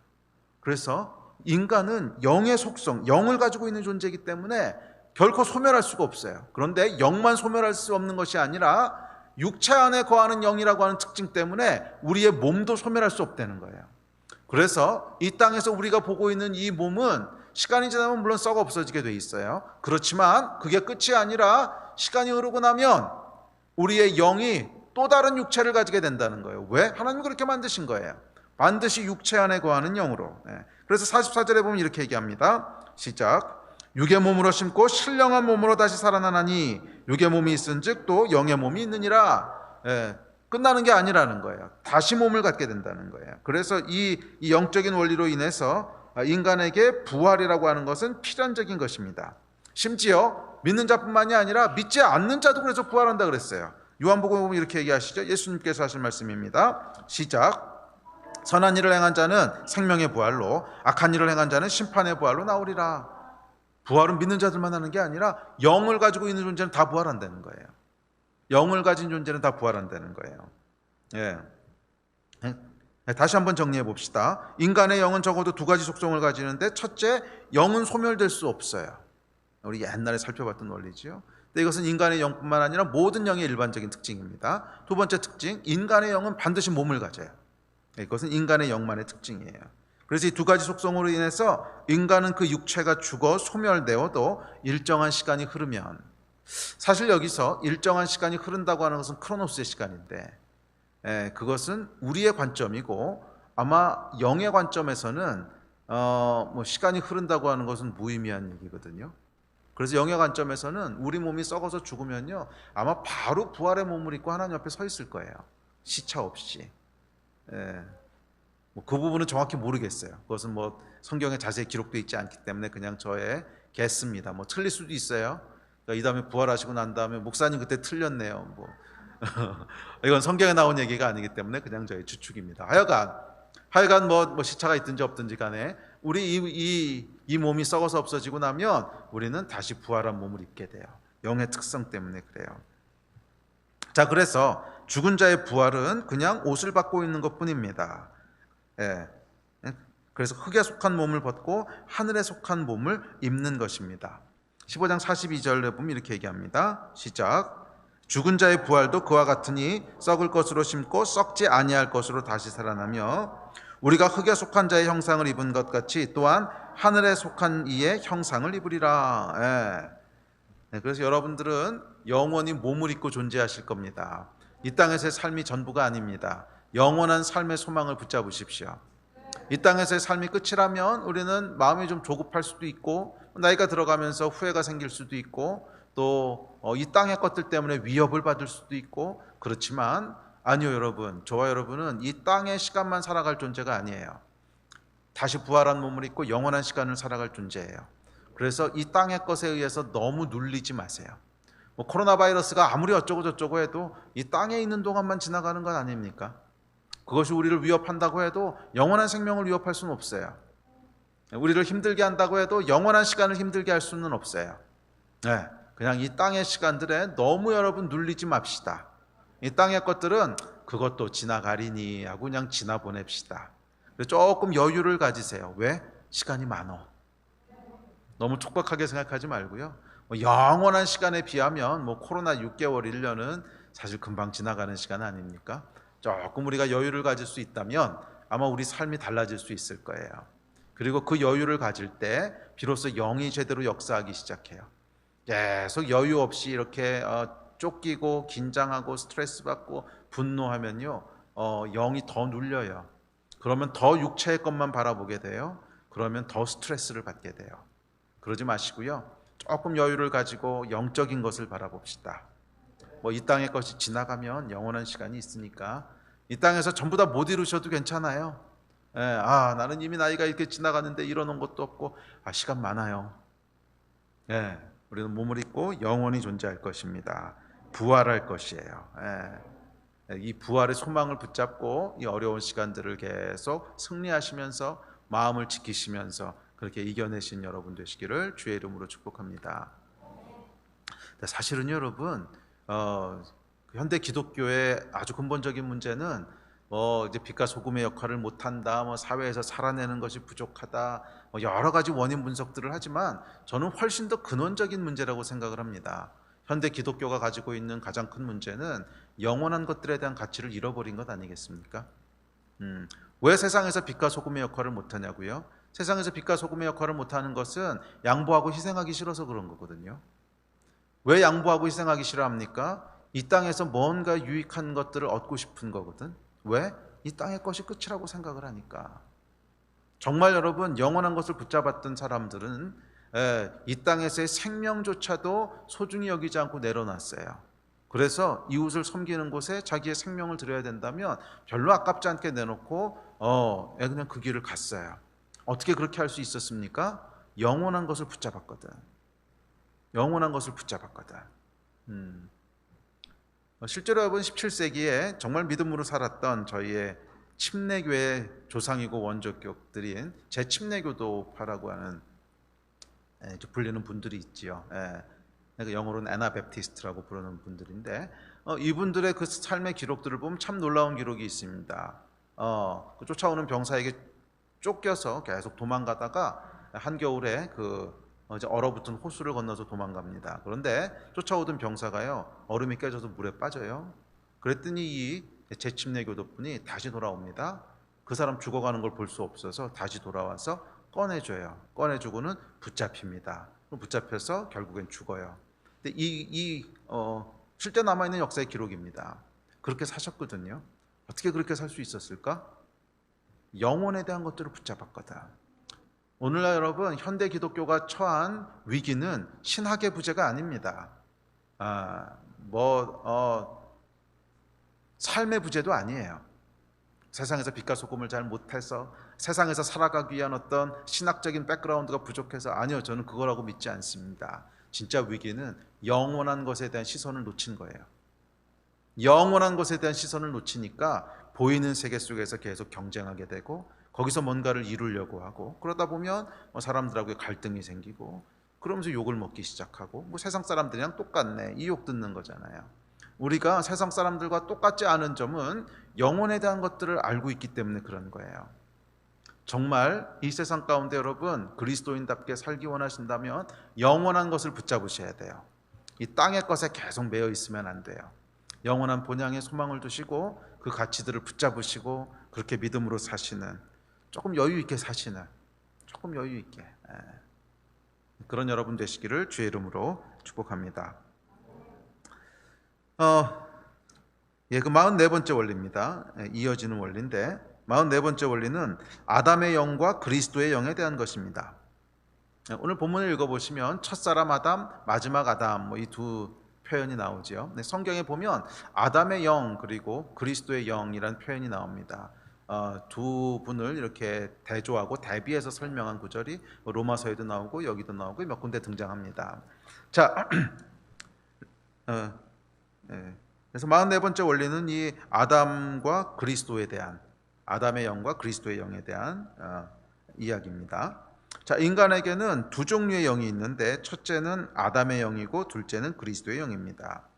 그래서 인간은 영의 속성, 영을 가지고 있는 존재이기 때문에 결코 소멸할 수가 없어요. 그런데 영만 소멸할 수 없는 것이 아니라 육체 안에 거하는 영이라고 하는 특징 때문에 우리의 몸도 소멸할 수 없다는 거예요. 그래서 이 땅에서 우리가 보고 있는 이 몸은 시간이 지나면 물론 썩어 없어지게 돼 있어요. 그렇지만 그게 끝이 아니라 시간이 흐르고 나면 우리의 영이 또 다른 육체를 가지게 된다는 거예요. 왜? 하나님이 그렇게 만드신 거예요. 반드시 육체 안에 거하는 영으로. 그래서 44절에 보면 이렇게 얘기합니다. 시작. 육의 몸으로 심고 신령한 몸으로 다시 살아나나니 육의 몸이 있은즉 또 영의 몸이 있느니라. 끝나는 게 아니라는 거예요. 다시 몸을 갖게 된다는 거예요. 그래서 이 영적인 원리로 인해서 인간에게 부활이라고 하는 것은 필연적인 것입니다. 심지어 믿는 자뿐만이 아니라 믿지 않는 자도 그래서 부활한다 그랬어요. 요한복음에 보면 이렇게 얘기하시죠. 예수님께서 하신 말씀입니다. 시작. 선한 일을 행한 자는 생명의 부활로, 악한 일을 행한 자는 심판의 부활로 나오리라. 부활은 믿는 자들만 하는 게 아니라 영을 가지고 있는 존재는 다 부활한다는 거예요. 영을 가진 존재는 다 부활한다는 거예요. 다시 한번 정리해 봅시다. 인간의 영은 적어도 두 가지 속성을 가지는데, 첫째, 영은 소멸될 수 없어요. 우리 옛날에 살펴봤던 원리지요. 근데 이것은 인간의 영뿐만 아니라 모든 영의 일반적인 특징입니다. 두 번째 특징, 인간의 영은 반드시 몸을 가져요. 이것은 인간의 영만의 특징이에요. 그래서 이 두 가지 속성으로 인해서 인간은 그 육체가 죽어 소멸되어도 일정한 시간이 흐르면, 사실 여기서 일정한 시간이 흐른다고 하는 것은 크로노스의 시간인데, 그것은 우리의 관점이고 아마 영의 관점에서는 시간이 흐른다고 하는 것은 무의미한 얘기거든요. 그래서 영의 관점에서는 우리 몸이 썩어서 죽으면요, 아마 바로 부활의 몸을 입고 하나님 앞에 서 있을 거예요. 시차 없이. 그 부분은 정확히 모르겠어요. 그것은 성경에 자세히 기록되어 있지 않기 때문에 그냥 저의 개스입니다. 틀릴 수도 있어요. 그러니까 이 다음에 부활하시고 난 다음에 목사님 그때 틀렸네요. 이건 성경에 나온 얘기가 아니기 때문에 그냥 저의 추측입니다. 하여간 시차가 있든지 없든지 간에 우리 이 몸이 썩어서 없어지고 나면 우리는 다시 부활한 몸을 입게 돼요. 영의 특성 때문에 그래요. 자, 그래서 죽은 자의 부활은 그냥 옷을 받고 있는 것뿐입니다. 그래서 흙에 속한 몸을 벗고 하늘에 속한 몸을 입는 것입니다. 15장 42절에 보면 이렇게 얘기합니다. 시작. 죽은 자의 부활도 그와 같으니 썩을 것으로 심고 썩지 아니할 것으로 다시 살아나며 우리가 흙에 속한 자의 형상을 입은 것 같이 또한 하늘에 속한 이의 형상을 입으리라. 그래서 여러분들은 영원히 몸을 입고 존재하실 겁니다. 이 땅에서의 삶이 전부가 아닙니다. 영원한 삶의 소망을 붙잡으십시오. 이 땅에서의 삶이 끝이라면 우리는 마음이 좀 조급할 수도 있고 나이가 들어가면서 후회가 생길 수도 있고 또 이 땅의 것들 때문에 위협을 받을 수도 있고, 그렇지만 아니요, 여러분, 저와 여러분은 이 땅의 시간만 살아갈 존재가 아니에요. 다시 부활한 몸을 입고 영원한 시간을 살아갈 존재예요. 그래서 이 땅의 것에 의해서 너무 눌리지 마세요. 코로나 바이러스가 아무리 어쩌고 저쩌고 해도 이 땅에 있는 동안만 지나가는 건 아닙니까? 그것이 우리를 위협한다고 해도 영원한 생명을 위협할 수는 없어요. 우리를 힘들게 한다고 해도 영원한 시간을 힘들게 할 수는 없어요. 그냥 이 땅의 시간들에 너무 여러분 눌리지 맙시다. 이 땅의 것들은 그것도 지나가리니 하고 그냥 지나보냅시다. 조금 여유를 가지세요. 왜? 시간이 많어. 너무 촉박하게 생각하지 말고요. 영원한 시간에 비하면 코로나 6개월, 1년은 사실 금방 지나가는 시간 아닙니까? 조금 우리가 여유를 가질 수 있다면 아마 우리 삶이 달라질 수 있을 거예요. 그리고 그 여유를 가질 때 비로소 영이 제대로 역사하기 시작해요. 계속 여유 없이 이렇게 쫓기고 긴장하고 스트레스 받고 분노하면요, 영이 더 눌려요. 그러면 더 육체의 것만 바라보게 돼요. 그러면 더 스트레스를 받게 돼요. 그러지 마시고요, 조금 여유를 가지고 영적인 것을 바라봅시다. 뭐 이 땅의 것이 지나가면 영원한 시간이 있으니까 이 땅에서 전부 다 못 이루셔도 괜찮아요. 나는 이미 나이가 이렇게 지나가는데 이뤄놓은 것도 없고, 시간 많아요. 우리는 몸을 입고 영원히 존재할 것입니다. 부활할 것이에요. 이 부활의 소망을 붙잡고 이 어려운 시간들을 계속 승리하시면서 마음을 지키시면서 그렇게 이겨내신 여러분 되시기를 주의 이름으로 축복합니다. 사실은 여러분, 현대 기독교의 아주 근본적인 문제는 이제 빛과 소금의 역할을 못한다, 사회에서 살아내는 것이 부족하다, 여러 가지 원인 분석들을 하지만 저는 훨씬 더 근원적인 문제라고 생각을 합니다. 현대 기독교가 가지고 있는 가장 큰 문제는 영원한 것들에 대한 가치를 잃어버린 것 아니겠습니까? 왜 세상에서 빛과 소금의 역할을 못하냐고요? 세상에서 빛과 소금의 역할을 못하는 것은 양보하고 희생하기 싫어서 그런 거거든요. 왜 양보하고 희생하기 싫어합니까? 이 땅에서 뭔가 유익한 것들을 얻고 싶은 거거든. 왜? 이 땅의 것이 끝이라고 생각을 하니까. 정말 여러분, 영원한 것을 붙잡았던 사람들은 이 땅에서의 생명조차도 소중히 여기지 않고 내려놨어요. 그래서 이웃을 섬기는 곳에 자기의 생명을 드려야 된다면 별로 아깝지 않게 내놓고 그냥 그 길을 갔어요. 어떻게 그렇게 할 수 있었습니까? 영원한 것을 붙잡았거든. 영원한 것을 붙잡았거든. 실제로 여러분 17세기에 정말 믿음으로 살았던 저희의 침례교의 조상이고 원조격들인 제침례교도파라고 하는 불리는 분들이 있지요. 영어로는 애나베프티스트라고 부르는 분들인데 이분들의 그 삶의 기록들을 보면 참 놀라운 기록이 있습니다. 그 쫓아오는 병사에게 쫓겨서 계속 도망가다가 한겨울에 이제 얼어붙은 호수를 건너서 도망갑니다. 그런데 쫓아오던 병사가요, 얼음이 깨져서 물에 빠져요. 그랬더니 이 제침례 교도분이 다시 돌아옵니다. 그 사람 죽어가는 걸 볼 수 없어서 다시 돌아와서 꺼내줘요. 꺼내주고는 붙잡힙니다. 붙잡혀서 결국엔 죽어요. 근데 실제 남아있는 역사의 기록입니다. 그렇게 사셨거든요. 어떻게 그렇게 살 수 있었을까? 영혼에 대한 것들을 붙잡았거든. 오늘날 여러분, 현대 기독교가 처한 위기는 신학의 부재가 아닙니다. 삶의 부재도 아니에요. 세상에서 빛과 소금을 잘 못해서, 세상에서 살아가기 위한 어떤 신학적인 백그라운드가 부족해서, 아니요, 저는 그거라고 믿지 않습니다. 진짜 위기는 영원한 것에 대한 시선을 놓친 거예요. 영원한 것에 대한 시선을 놓치니까 보이는 세계 속에서 계속 경쟁하게 되고, 거기서 뭔가를 이루려고 하고, 그러다 보면 사람들하고의 갈등이 생기고, 그러면서 욕을 먹기 시작하고, 세상 사람들이랑 똑같네, 이 욕 듣는 거잖아요. 우리가 세상 사람들과 똑같지 않은 점은 영혼에 대한 것들을 알고 있기 때문에 그런 거예요. 정말 이 세상 가운데 여러분, 그리스도인답게 살기 원하신다면 영원한 것을 붙잡으셔야 돼요. 이 땅의 것에 계속 매여 있으면 안 돼요. 영원한 본향에 소망을 두시고 그 가치들을 붙잡으시고 그렇게 믿음으로 사시는, 조금 여유 있게 사시는, 조금 여유 있게 그런 여러분 되시기를 주의 이름으로 축복합니다. 그 44번째 원리입니다. 이어지는 원리인데, 44번째 원리는 아담의 영과 그리스도의 영에 대한 것입니다. 오늘 본문을 읽어보시면 첫사람 아담, 마지막 아담, 이 두 표현이 나오죠. 성경에 보면 아담의 영 그리고 그리스도의 영이라는 표현이 나옵니다. 두 분을 이렇게 대조하고 대비해서 설명한 구절이 로마서에도 나오고 여기도 나오고 몇 군데 등장합니다. 자, 그래서 44번째 원리는 이 아담과 그리스도에 대한, 아담의 영과 그리스도의 영에 대한 이야기입니다. 자, 인간에게는 두 종류의 영이 있는데, 첫째는 아담의 영이고 둘째는 그리스도의 영입니다.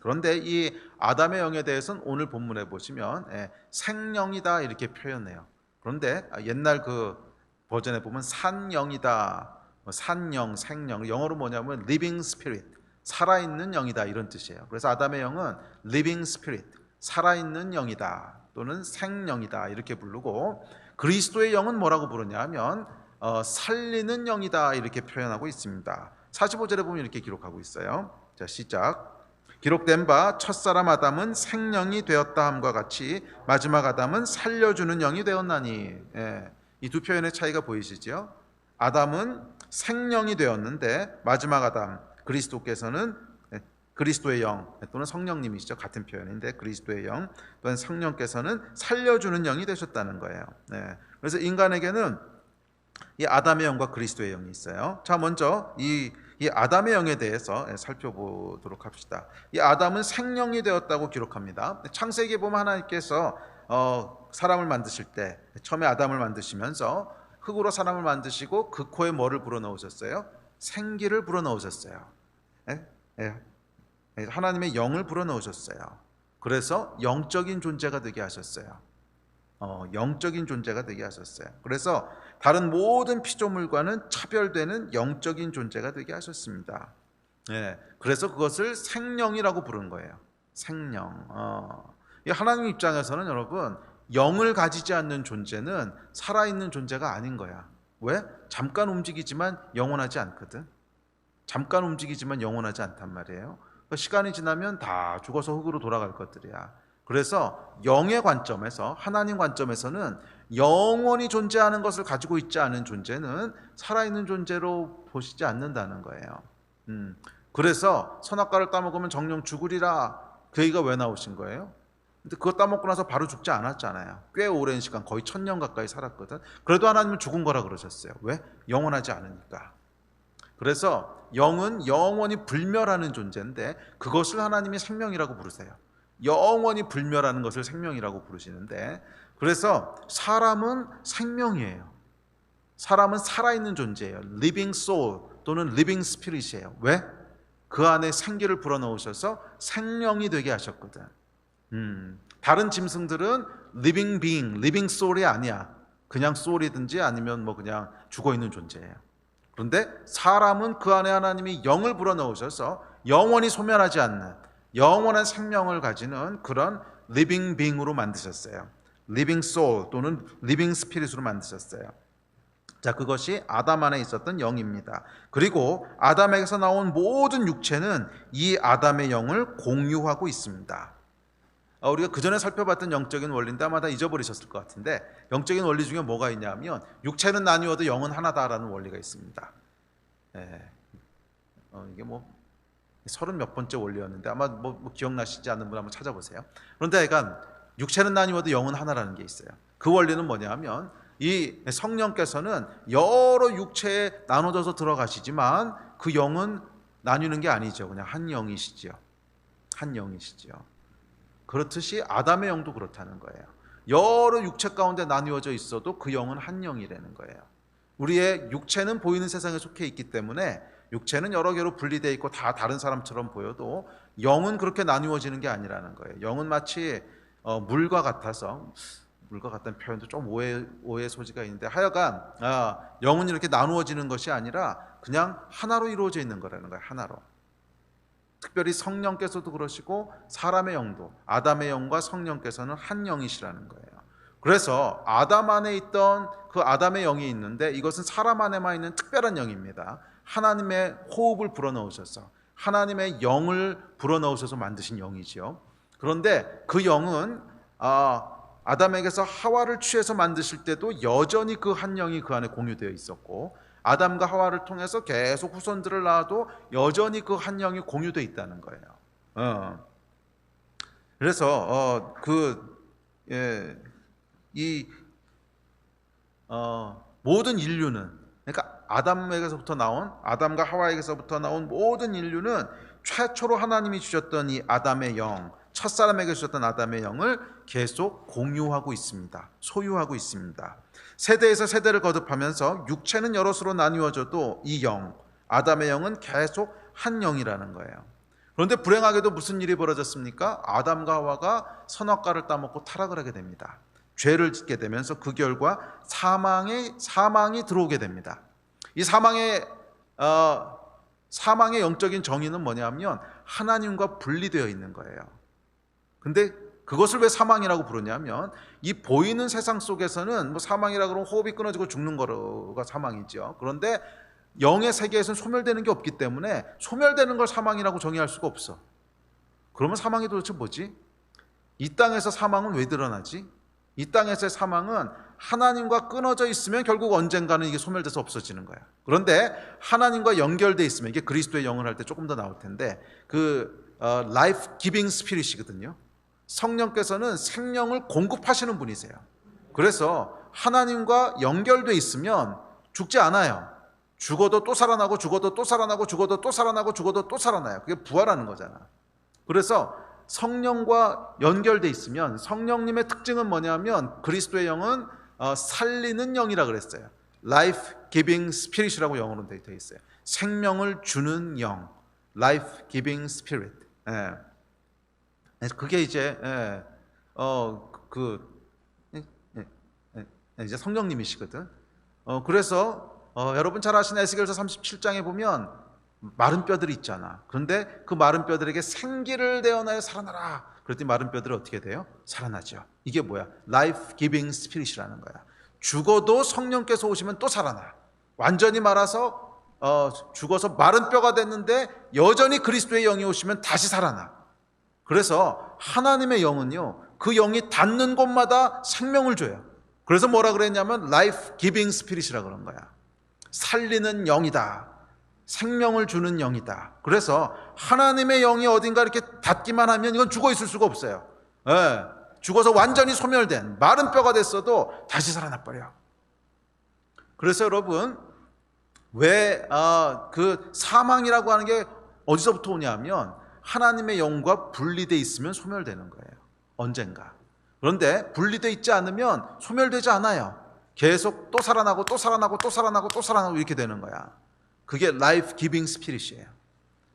그런데 이 아담의 영에 대해서는 오늘 본문에 보시면 생령이다 이렇게 표현해요. 그런데 옛날 그 버전에 보면 산영이다, 산영, 생령, 영어로 뭐냐면 living spirit, 살아있는 영이다 이런 뜻이에요. 그래서 아담의 영은 living spirit, 살아있는 영이다 또는 생령이다 이렇게 부르고, 그리스도의 영은 뭐라고 부르냐 하면 살리는 영이다 이렇게 표현하고 있습니다. 45절에 보면 이렇게 기록하고 있어요. 자, 시작. 기록된 바 첫사람 아담은 생령이 되었다 함과 같이 마지막 아담은 살려주는 영이 되었나니. 이 두 표현의 차이가 보이시죠? 아담은 생령이 되었는데 마지막 아담 그리스도께서는 그리스도의 영 또는 성령님이시죠. 같은 표현인데 그리스도의 영 또는 성령께서는 살려주는 영이 되셨다는 거예요. 네. 그래서 인간에게는 이 아담의 영과 그리스도의 영이 있어요. 자, 먼저 이 아담의 영에 대해서 살펴보도록 합시다. 이 아담은 생명이 되었다고 기록합니다. 창세기에 보면 하나님께서 사람을 만드실 때 처음에 아담을 만드시면서 흙으로 사람을 만드시고 그 코에 뭐를 불어넣으셨어요? 생기를 불어넣으셨어요. 하나님의 영을 불어넣으셨어요. 그래서 영적인 존재가 되게 하셨어요. 영적인 존재가 되게 하셨어요. 그래서 다른 모든 피조물과는 차별되는 영적인 존재가 되게 하셨습니다. 그래서 그것을 생명이라고 부른 거예요. 생명. 하나님 입장에서는 여러분, 영을 가지지 않는 존재는 살아있는 존재가 아닌 거야. 왜? 잠깐 움직이지만 영원하지 않거든. 잠깐 움직이지만 영원하지 않단 말이에요. 시간이 지나면 다 죽어서 흙으로 돌아갈 것들이야. 그래서 영의 관점에서, 하나님 관점에서는 영원히 존재하는 것을 가지고 있지 않은 존재는 살아있는 존재로 보시지 않는다는 거예요. 그래서 선악과를 따먹으면 정령 죽으리라, 그 얘기가 왜 나오신 거예요? 근데 그거 따먹고 나서 바로 죽지 않았잖아요. 꽤 오랜 시간, 거의 1000년 가까이 살았거든. 그래도 하나님은 죽은 거라 그러셨어요. 왜? 영원하지 않으니까. 그래서 영은 영원히 불멸하는 존재인데 그것을 하나님이 생명이라고 부르세요. 영원히 불멸하는 것을 생명이라고 부르시는데, 그래서 사람은 생명이에요. 사람은 살아있는 존재예요. living soul 또는 living spirit이에요. 왜? 그 안에 생기를 불어넣으셔서 생명이 되게 하셨거든. 다른 짐승들은 living being, living soul이 아니야. 그냥 soul이든지 아니면 뭐 그냥 죽어있는 존재예요. 그런데 사람은 그 안에 하나님이 영을 불어넣으셔서 영원히 소멸하지 않는 영원한 생명을 가지는 그런 living being으로 만드셨어요. living soul 또는 living spirit으로 만드셨어요. 자, 그것이 아담 안에 있었던 영입니다. 그리고 아담에게서 나온 모든 육체는 이 아담의 영을 공유하고 있습니다. 우리가 그전에 살펴봤던 영적인 원리인데 아마 다 잊어버리셨을 것 같은데, 영적인 원리 중에 뭐가 있냐면 육체는 나뉘어도 영은 하나다라는 원리가 있습니다. 이게 뭐 30 몇 번째 원리였는데 아마 뭐 기억나시지 않는 분 한번 찾아보세요. 그런데 약간 육체는 나뉘어도 영은 하나라는 게 있어요. 그 원리는 뭐냐면 이 성령께서는 여러 육체에 나눠져서 들어가시지만 그 영은 나뉘는 게 아니죠. 그냥 한 영이시죠. 한 영이시죠. 그렇듯이 아담의 영도 그렇다는 거예요. 여러 육체 가운데 나뉘어져 있어도 그 영은 한 영이라는 거예요. 우리의 육체는 보이는 세상에 속해 있기 때문에 육체는 여러 개로 분리되어 있고 다 다른 사람처럼 보여도 영은 그렇게 나누어지는 게 아니라는 거예요. 영은 마치 물과 같아서, 물과 같다는 표현도 좀 오해의 소지가 있는데, 하여간 영은 이렇게 나누어지는 것이 아니라 그냥 하나로 이루어져 있는 거라는 거예요. 하나로. 특별히 성령께서도 그러시고 사람의 영도, 아담의 영과 성령께서는 한 영이시라는 거예요. 그래서 아담 안에 있던 그 아담의 영이 있는데 이것은 사람 안에만 있는 특별한 영입니다. 하나님의 호흡을 불어넣으셔서, 하나님의 영을 불어넣으셔서 만드신 영이지요. 그런데 그 영은 아담에게서 하와를 취해서 만드실 때도 여전히 그 한 영이 그 안에 공유되어 있었고, 아담과 하와를 통해서 계속 후손들을 낳아도 여전히 그 한 영이 공유되어 있다는 거예요. 그래서 모든 인류는, 그러니까 아담과 하와에게서부터 나온 모든 인류는 최초로 하나님이 주셨던 이 아담의 영, 첫사람에게 주셨던 아담의 영을 계속 공유하고 있습니다. 소유하고 있습니다. 세대에서 세대를 거듭하면서 육체는 여럿으로 나뉘어져도 이 영, 아담의 영은 계속 한 영이라는 거예요. 그런데 불행하게도 무슨 일이 벌어졌습니까? 아담과 하와가 선악과를 따먹고 타락을 하게 됩니다. 죄를 짓게 되면서 그 결과 사망이 들어오게 됩니다. 이 사망의 영적인 정의는 뭐냐면 하나님과 분리되어 있는 거예요. 근데 그것을 왜 사망이라고 부르냐면 이 보이는 세상 속에서는 뭐 사망이라 그러면 호흡이 끊어지고 죽는 거가 사망이죠. 그런데 영의 세계에서는 소멸되는 게 없기 때문에 소멸되는 걸 사망이라고 정의할 수가 없어. 그러면 사망이 도대체 뭐지? 이 땅에서 사망은 왜 드러나지? 이 땅에서의 사망은 하나님과 끊어져 있으면 결국 언젠가는 이게 소멸돼서 없어지는 거야. 그런데 하나님과 연결돼 있으면, 이게 그리스도의 영을 할 때 조금 더 나올 텐데, 그 라이프 기빙 스피릿이거든요. 성령께서는 생명을 공급하시는 분이세요. 그래서 하나님과 연결돼 있으면 죽지 않아요. 죽어도 또 살아나고 죽어도 또 살아나고 죽어도 또 살아나고 죽어도 또 살아나요. 그게 부활하는 거잖아. 그래서 성령과 연결돼 있으면 성령님의 특징은 뭐냐면 그리스도의 영은 살리는 영이라 그랬어요. Life Giving Spirit이라고 영어로 되어 있어요. 생명을 주는 영, Life Giving Spirit. 그게 이제 이제 성령님이시거든. 그래서 여러분 잘 아시는 에스겔서 37장에 보면 마른 뼈들이 있잖아. 그런데 그 마른 뼈들에게 생기를 내어놔야 살아나라. 그랬더니 마른 뼈들이 어떻게 돼요? 살아나죠. 이게 뭐야? Life Giving Spirit이라는 거야. 죽어도 성령께서 오시면 또 살아나. 완전히 말아서 죽어서 마른 뼈가 됐는데 여전히 그리스도의 영이 오시면 다시 살아나. 그래서 하나님의 영은요, 그 영이 닿는 곳마다 생명을 줘요. 그래서 뭐라 그랬냐면 Life Giving Spirit이라 그런 거야. 살리는 영이다. 생명을 주는 영이다. 그래서 하나님의 영이 어딘가 이렇게 닿기만 하면 이건 죽어 있을 수가 없어요. 죽어서 완전히 소멸된 마른 뼈가 됐어도 다시 살아나 버려. 그래서 여러분, 왜 그 사망이라고 하는 게 어디서부터 오냐면 하나님의 영과 분리되어 있으면 소멸되는 거예요. 언젠가. 그런데 분리되어 있지 않으면 소멸되지 않아요. 계속 또 살아나고 또 살아나고 또 살아나고 또 살아나고 이렇게 되는 거야. 그게 라이프 기빙 스피릿이에요.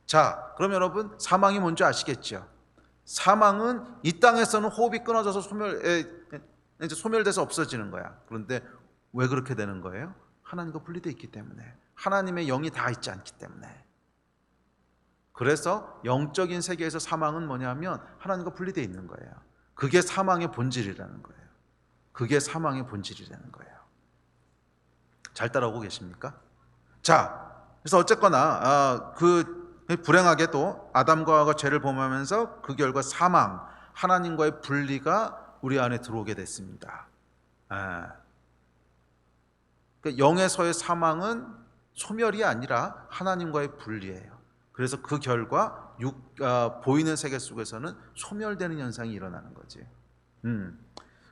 자, 그럼 여러분, 사망이 뭔지 아시겠죠? 사망은 이 땅에서는 호흡이 끊어져서 소멸돼서 없어지는 거야. 그런데 왜 그렇게 되는 거예요? 하나님과 분리되어 있기 때문에. 하나님의 영이 다 있지 않기 때문에. 그래서 영적인 세계에서 사망은 뭐냐면 하나님과 분리되어 있는 거예요. 그게 사망의 본질이라는 거예요. 그게 사망의 본질이라는 거예요. 잘 따라오고 계십니까? 자, 그래서 어쨌거나 불행하게도 아담과 하와가 죄를 범하면서 그 결과 사망, 하나님과의 분리가 우리 안에 들어오게 됐습니다. 그러니까 영에서의 사망은 소멸이 아니라 하나님과의 분리예요. 그래서 그 결과 보이는 세계 속에서는 소멸되는 현상이 일어나는 거지.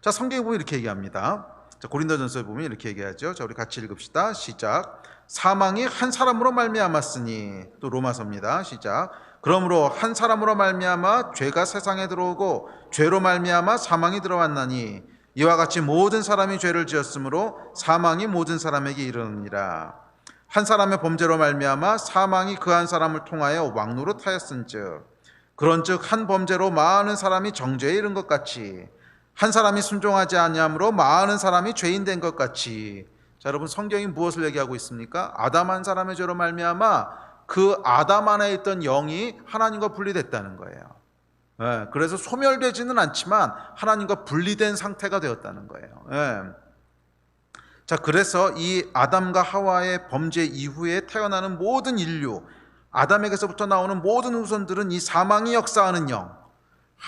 자, 성경에 보면 이렇게 얘기합니다. 자, 고린도전서에 보면 이렇게 얘기하죠. 자, 우리 같이 읽읍시다. 시작. 사망이 한 사람으로 말미암았으니, 또 로마서입니다. 시작. 그러므로 한 사람으로 말미암아 죄가 세상에 들어오고 죄로 말미암아 사망이 들어왔나니 이와 같이 모든 사람이 죄를 지었으므로 사망이 모든 사람에게 이르느니라. 한 사람의 범죄로 말미암아 사망이 그 한 사람을 통하여 왕노릇하였은즉 그런즉 한 범죄로 많은 사람이 정죄에 이른 것 같이 한 사람이 순종하지 아니함으로 많은 사람이 죄인 된 것 같이. 자, 여러분, 성경이 무엇을 얘기하고 있습니까? 아담 한 사람의 죄로 말미암아 그 아담 안에 있던 영이 하나님과 분리됐다는 거예요. 그래서 소멸되지는 않지만 하나님과 분리된 상태가 되었다는 거예요. 자, 그래서 이 아담과 하와의 범죄 이후에 태어나는 모든 인류, 아담에게서부터 나오는 모든 후손들은 이 사망이 역사하는 영,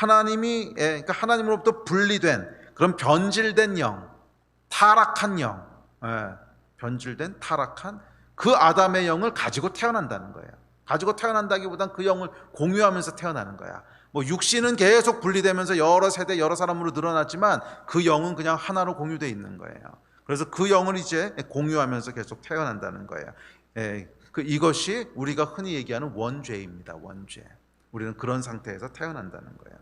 그러니까 하나님으로부터 분리된 그런 변질된 영, 타락한 영, 변질된 타락한 그 아담의 영을 가지고 태어난다는 거예요. 가지고 태어난다기보단 그 영을 공유하면서 태어나는 거야. 뭐 육신은 계속 분리되면서 여러 세대 여러 사람으로 늘어났지만 그 영은 그냥 하나로 공유되어 있는 거예요. 그래서 그 영을 이제 공유하면서 계속 태어난다는 거예요. 이것이 우리가 흔히 얘기하는 원죄입니다. 원죄. 우리는 그런 상태에서 태어난다는 거예요.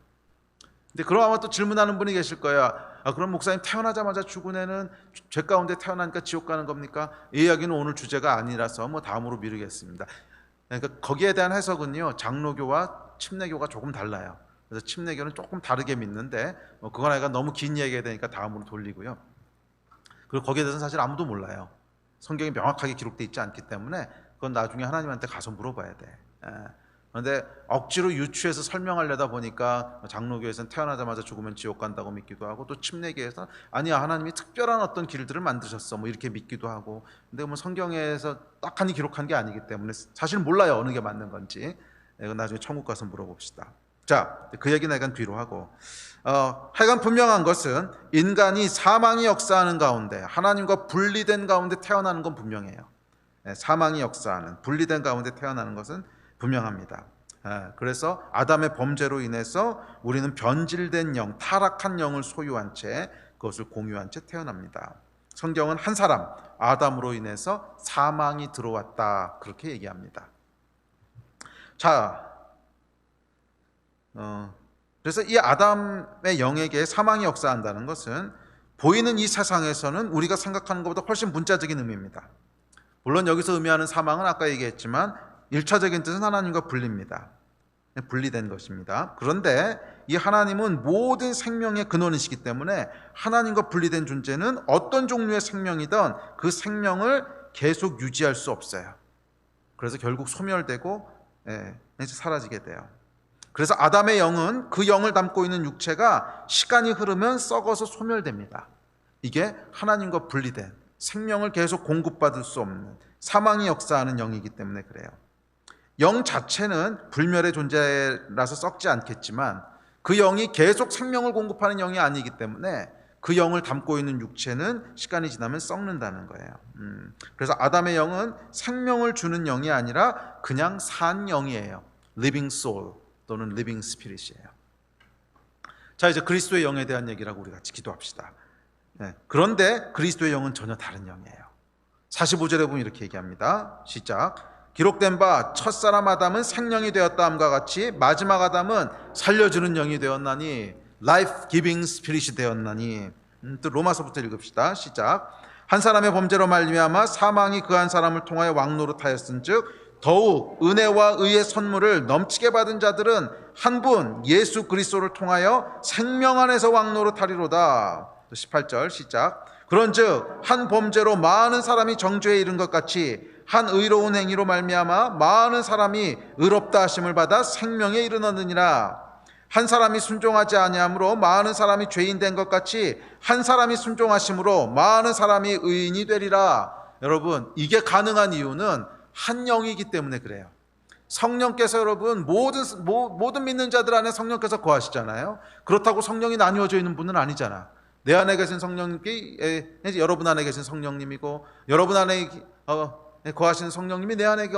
근데 그럼 아마 또 질문하는 분이 계실 거야. 그럼 목사님, 태어나자마자 죽은 애는 죄 가운데 태어나니까 지옥 가는 겁니까? 이 이야기는 오늘 주제가 아니라서 다음으로 미루겠습니다. 그러니까 거기에 대한 해석은요, 장로교와 침례교가 조금 달라요. 그래서 침례교는 조금 다르게 믿는데 그건 아이가 너무 긴 얘기가 되니까 다음으로 돌리고요. 그리고 거기에 대해서는 사실 아무도 몰라요. 성경이 명확하게 기록되어 있지 않기 때문에 그건 나중에 하나님한테 가서 물어봐야 돼. 그런데 억지로 유추해서 설명하려다 보니까 장로교에서는 태어나자마자 죽으면 지옥 간다고 믿기도 하고, 또 침례교에서는 아니야, 하나님이 특별한 어떤 길들을 만드셨어 이렇게 믿기도 하고. 근데 성경에서 딱하니 기록한 게 아니기 때문에 사실 몰라요, 어느 게 맞는 건지. 이건 나중에 천국 가서 물어봅시다. 자, 그 얘기는 약간 뒤로 하고, 하여간 분명한 것은 인간이 사망이 역사하는 가운데, 하나님과 분리된 가운데 태어나는 건 분명해요. 사망이 역사하는, 분리된 가운데 태어나는 것은 분명합니다. 그래서 아담의 범죄로 인해서 우리는 변질된 영, 타락한 영을 소유한 채 그것을 공유한 채 태어납니다. 성경은 한 사람 아담으로 인해서 사망이 들어왔다 그렇게 얘기합니다. 자, 그래서 이 아담의 영에게 사망이 역사한다는 것은 보이는 이 세상에서는 우리가 생각하는 것보다 훨씬 문자적인 의미입니다. 물론 여기서 의미하는 사망은 아까 얘기했지만 1차적인 뜻은 하나님과 분리입니다. 분리된 것입니다. 그런데 이 하나님은 모든 생명의 근원이시기 때문에 하나님과 분리된 존재는 어떤 종류의 생명이든 그 생명을 계속 유지할 수 없어요. 그래서 결국 소멸되고 이제 사라지게 돼요. 그래서 아담의 영은 그 영을 담고 있는 육체가 시간이 흐르면 썩어서 소멸됩니다. 이게 하나님과 분리된 생명을 계속 공급받을 수 없는 사망이 역사하는 영이기 때문에 그래요. 영 자체는 불멸의 존재라서 썩지 않겠지만 그 영이 계속 생명을 공급하는 영이 아니기 때문에 그 영을 담고 있는 육체는 시간이 지나면 썩는다는 거예요. 그래서 아담의 영은 생명을 주는 영이 아니라 그냥 산 영이에요. living soul 또는 living spirit이에요. 자, 이제 그리스도의 영에 대한 얘기라고 우리 같이 기도합시다. 그런데 그리스도의 영은 전혀 다른 영이에요. 45절에 보면 이렇게 얘기합니다. 시작. 기록된 바 첫사람 아담은 생명이 되었다 함과 같이 마지막 아담은 살려주는 영이 되었나니 life giving spirit이 되었나니. 또 로마서부터 읽읍시다. 시작. 한 사람의 범죄로 말미암아 사망이 그 한 사람을 통하여 왕노릇하였은즉 더욱 은혜와 의의 선물을 넘치게 받은 자들은 한 분 예수 그리스도를 통하여 생명 안에서 왕노릇하리로다. 18절 시작. 그런즉 한 범죄로 많은 사람이 정죄에 이른 것 같이 한 의로운 행위로 말미암아 많은 사람이 의롭다 하심을 받아 생명에 이르렀느니라. 한 사람이 순종하지 아니함으로 많은 사람이 죄인 된 것 같이 한 사람이 순종하심으로 많은 사람이 의인이 되리라. 여러분, 이게 가능한 이유는 한 영이기 때문에 그래요. 성령께서 여러분 모든 믿는 자들 안에 성령께서 거하시잖아요. 그렇다고 성령이 나뉘어져 있는 분은 아니잖아. 내 안에 계신 성령님이 여러분 안에 계신 성령님이고 여러분 안에 거하시는 성령님이 내 안에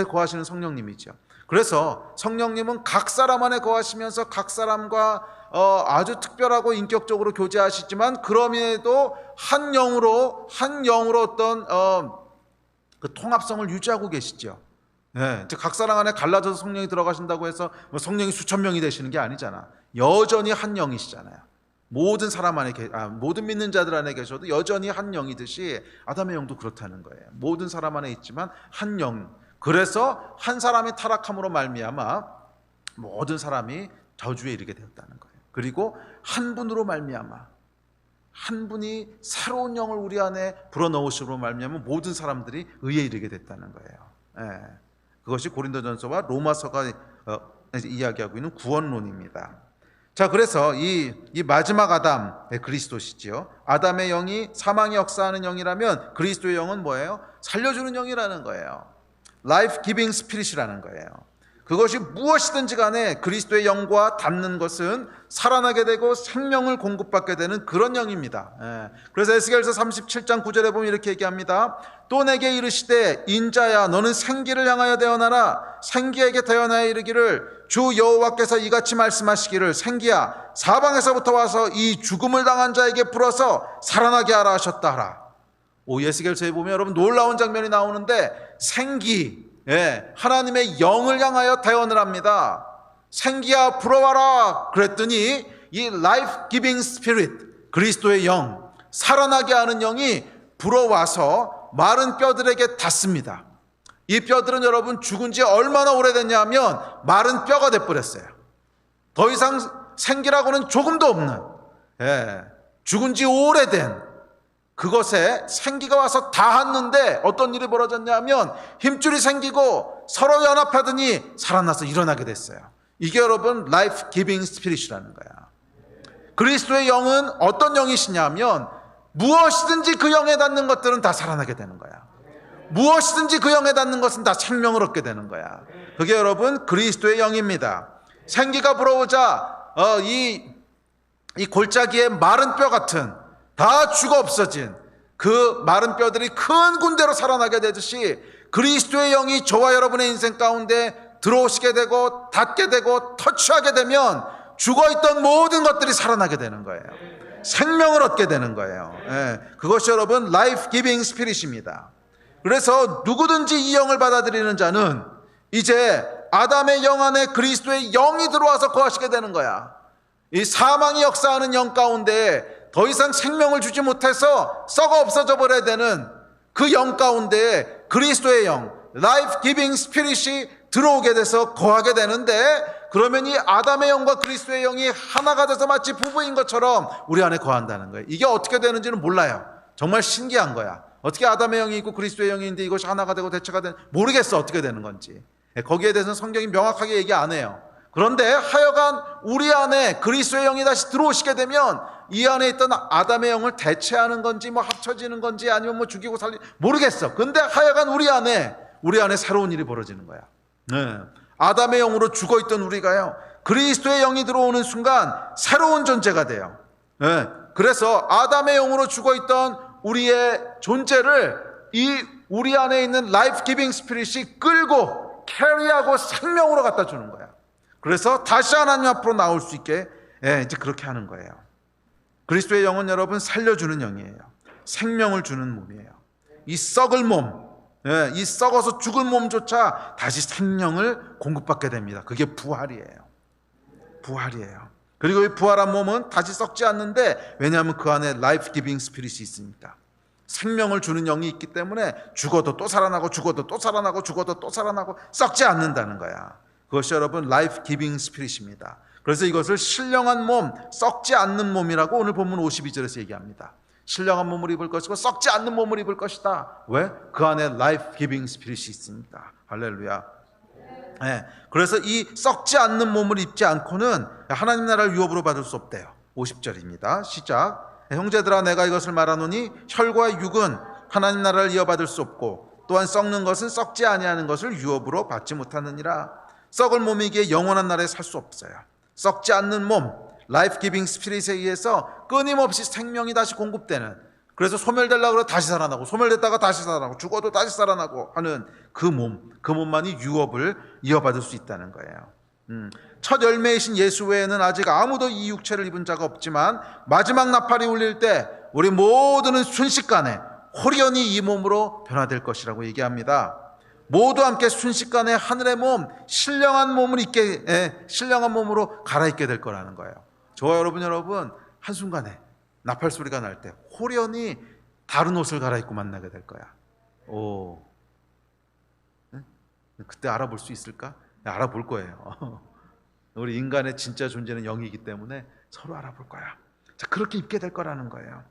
거하시는 성령님이죠. 그래서 성령님은 각 사람 안에 거하시면서 각 사람과 아주 특별하고 인격적으로 교제하시지만 그럼에도 한 영으로 어떤 그 통합성을 유지하고 계시죠. 각 사람 안에 갈라져서 성령이 들어가신다고 해서 성령이 수천 명이 되시는 게 아니잖아. 여전히 한 영이시잖아요. 모든 사람 안에 모든 믿는 자들 안에 계셔도 여전히 한 영이듯이 아담의 영도 그렇다는 거예요. 모든 사람 안에 있지만 한 영. 그래서 한 사람이 타락함으로 말미암아 모든 사람이 저주에 이르게 되었다는 거예요. 그리고 한 분으로 말미암아 한 분이 새로운 영을 우리 안에 불어넣으심으로 말미암아 모든 사람들이 의에 이르게 됐다는 거예요. 그것이 고린도전서와 로마서가 이야기하고 있는 구원론입니다. 자, 그래서 이 마지막 아담, 그리스도시지요. 아담의 영이 사망이 역사하는 영이라면 그리스도의 영은 뭐예요? 살려주는 영이라는 거예요. Life giving spirit이라는 거예요. 그것이 무엇이든지 간에 그리스도의 영과 닿는 것은 살아나게 되고 생명을 공급받게 되는 그런 영입니다. 그래서 에스겔서 37장 9절에 보면 이렇게 얘기합니다. 또 내게 이르시되 인자야 너는 생기를 향하여 대언하라. 생기에게 대언하여 이르기를 주 여호와께서 이같이 말씀하시기를 생기야 사방에서부터 와서 이 죽음을 당한 자에게 불어서 살아나게 하라 하셨다 하라. 에스겔서에 보면 여러분 놀라운 장면이 나오는데 생기, 하나님의 영을 향하여 대언을 합니다. 생기야 불어와라 그랬더니 이 life giving spirit 그리스도의 영, 살아나게 하는 영이 불어와서 마른 뼈들에게 닿습니다. 이 뼈들은 여러분 죽은 지 얼마나 오래됐냐 하면 마른 뼈가 돼버렸어요. 더 이상 생기라고는 조금도 없는 죽은 지 오래된 그것에 생기가 와서 닿았는데 어떤 일이 벌어졌냐 하면 힘줄이 생기고 서로 연합하더니 살아나서 일어나게 됐어요. 이게 여러분 life giving spirit이라는 거야. 그리스도의 영은 어떤 영이시냐 하면 무엇이든지 그 영에 닿는 것들은 다 살아나게 되는 거야. 무엇이든지 그 영에 닿는 것은 다 생명을 얻게 되는 거야. 그게 여러분 그리스도의 영입니다. 생기가 불어오자 이 골짜기에 마른 뼈 같은 다 죽어 없어진 그 마른 뼈들이 큰 군대로 살아나게 되듯이 그리스도의 영이 저와 여러분의 인생 가운데 들어오시게 되고 닿게 되고 터치하게 되면 죽어있던 모든 것들이 살아나게 되는 거예요. 생명을 얻게 되는 거예요. 그것이 여러분 라이프 기빙 스피릿입니다. 그래서 누구든지 이 영을 받아들이는 자는 이제 아담의 영 안에 그리스도의 영이 들어와서 거하시게 되는 거야. 이 사망이 역사하는 영 가운데 더 이상 생명을 주지 못해서 썩어 없어져 버려야 되는 그 영 가운데 그리스도의 영, 라이프 기빙 스피릿이 들어오게 돼서 거하게 되는데, 그러면 이 아담의 영과 그리스도의 영이 하나가 돼서 마치 부부인 것처럼 우리 안에 거한다는 거예요. 이게 어떻게 되는지는 몰라요. 정말 신기한 거야. 어떻게 아담의 영이 있고 그리스도의 영이 있는데 이것이 하나가 되고 대체가 되는, 모르겠어 어떻게 되는 건지. 거기에 대해서는 성경이 명확하게 얘기 안 해요. 그런데 하여간 우리 안에 그리스도의 영이 다시 들어오시게 되면 이 안에 있던 아담의 영을 대체하는 건지 뭐 합쳐지는 건지 아니면 뭐 죽이고 살리, 모르겠어. 근데 하여간 우리 안에 새로운 일이 벌어지는 거야. 아담의 영으로 죽어있던 우리가요, 그리스도의 영이 들어오는 순간 새로운 존재가 돼요. 그래서 아담의 영으로 죽어있던 우리의 존재를 이 우리 안에 있는 라이프 기빙 스피릿이 끌고 캐리하고 생명으로 갖다 주는 거야. 그래서 다시 하나님 앞으로 나올 수 있게 이제 그렇게 하는 거예요. 그리스도의 영은 여러분 살려주는 영이에요. 생명을 주는 몸이에요. 이 썩을 몸, 이 썩어서 죽을 몸조차 다시 생명을 공급받게 됩니다. 그게 부활이에요. 부활이에요. 그리고 이 부활한 몸은 다시 썩지 않는데, 왜냐하면 그 안에 라이프 기빙 스피릿이 있으니까. 생명을 주는 영이 있기 때문에 죽어도 또 살아나고 죽어도 또 살아나고 죽어도 또 살아나고 썩지 않는다는 거야. 그것이 여러분 라이프 기빙 스피릿입니다. 그래서 이것을 신령한 몸, 썩지 않는 몸이라고 오늘 본문 52절에서 얘기합니다. 신령한 몸을 입을 것이고 썩지 않는 몸을 입을 것이다. 왜? 그 안에 라이프 기빙 스피릿이 있으니까. 할렐루야. 그래서 이 썩지 않는 몸을 입지 않고는 하나님 나라를 유업으로 받을 수 없대요. 50절입니다. 시작. 형제들아, 내가 이것을 말하노니 혈과 육은 하나님 나라를 이어받을 수 없고 또한 썩는 것은 썩지 아니하는 것을 유업으로 받지 못하느니라. 썩을 몸이기에 영원한 나라에 살 수 없어요. 썩지 않는 몸, 라이프 기빙 스피릿에 의해서 끊임없이 생명이 다시 공급되는, 그래서 소멸되려고 그러고 다시 살아나고, 소멸됐다가 다시 살아나고, 죽어도 다시 살아나고 하는 그 몸만이 유업을 이어받을 수 있다는 거예요. 첫 열매이신 예수 외에는 아직 아무도 이 육체를 입은 자가 없지만 마지막 나팔이 울릴 때 우리 모두는 순식간에 호련히 이 몸으로 변화될 것이라고 얘기합니다. 모두 함께 순식간에 하늘의 몸, 신령한 몸을 신령한 몸으로 갈아입게 될 거라는 거예요. 저와 여러분 한순간에 나팔 소리가 날 때 호련히 다른 옷을 갈아입고 만나게 될 거야. 그때 알아볼 수 있을까? 알아볼 거예요. 우리 인간의 진짜 존재는 영이기 때문에 서로 알아볼 거야. 자, 그렇게 입게 될 거라는 거예요.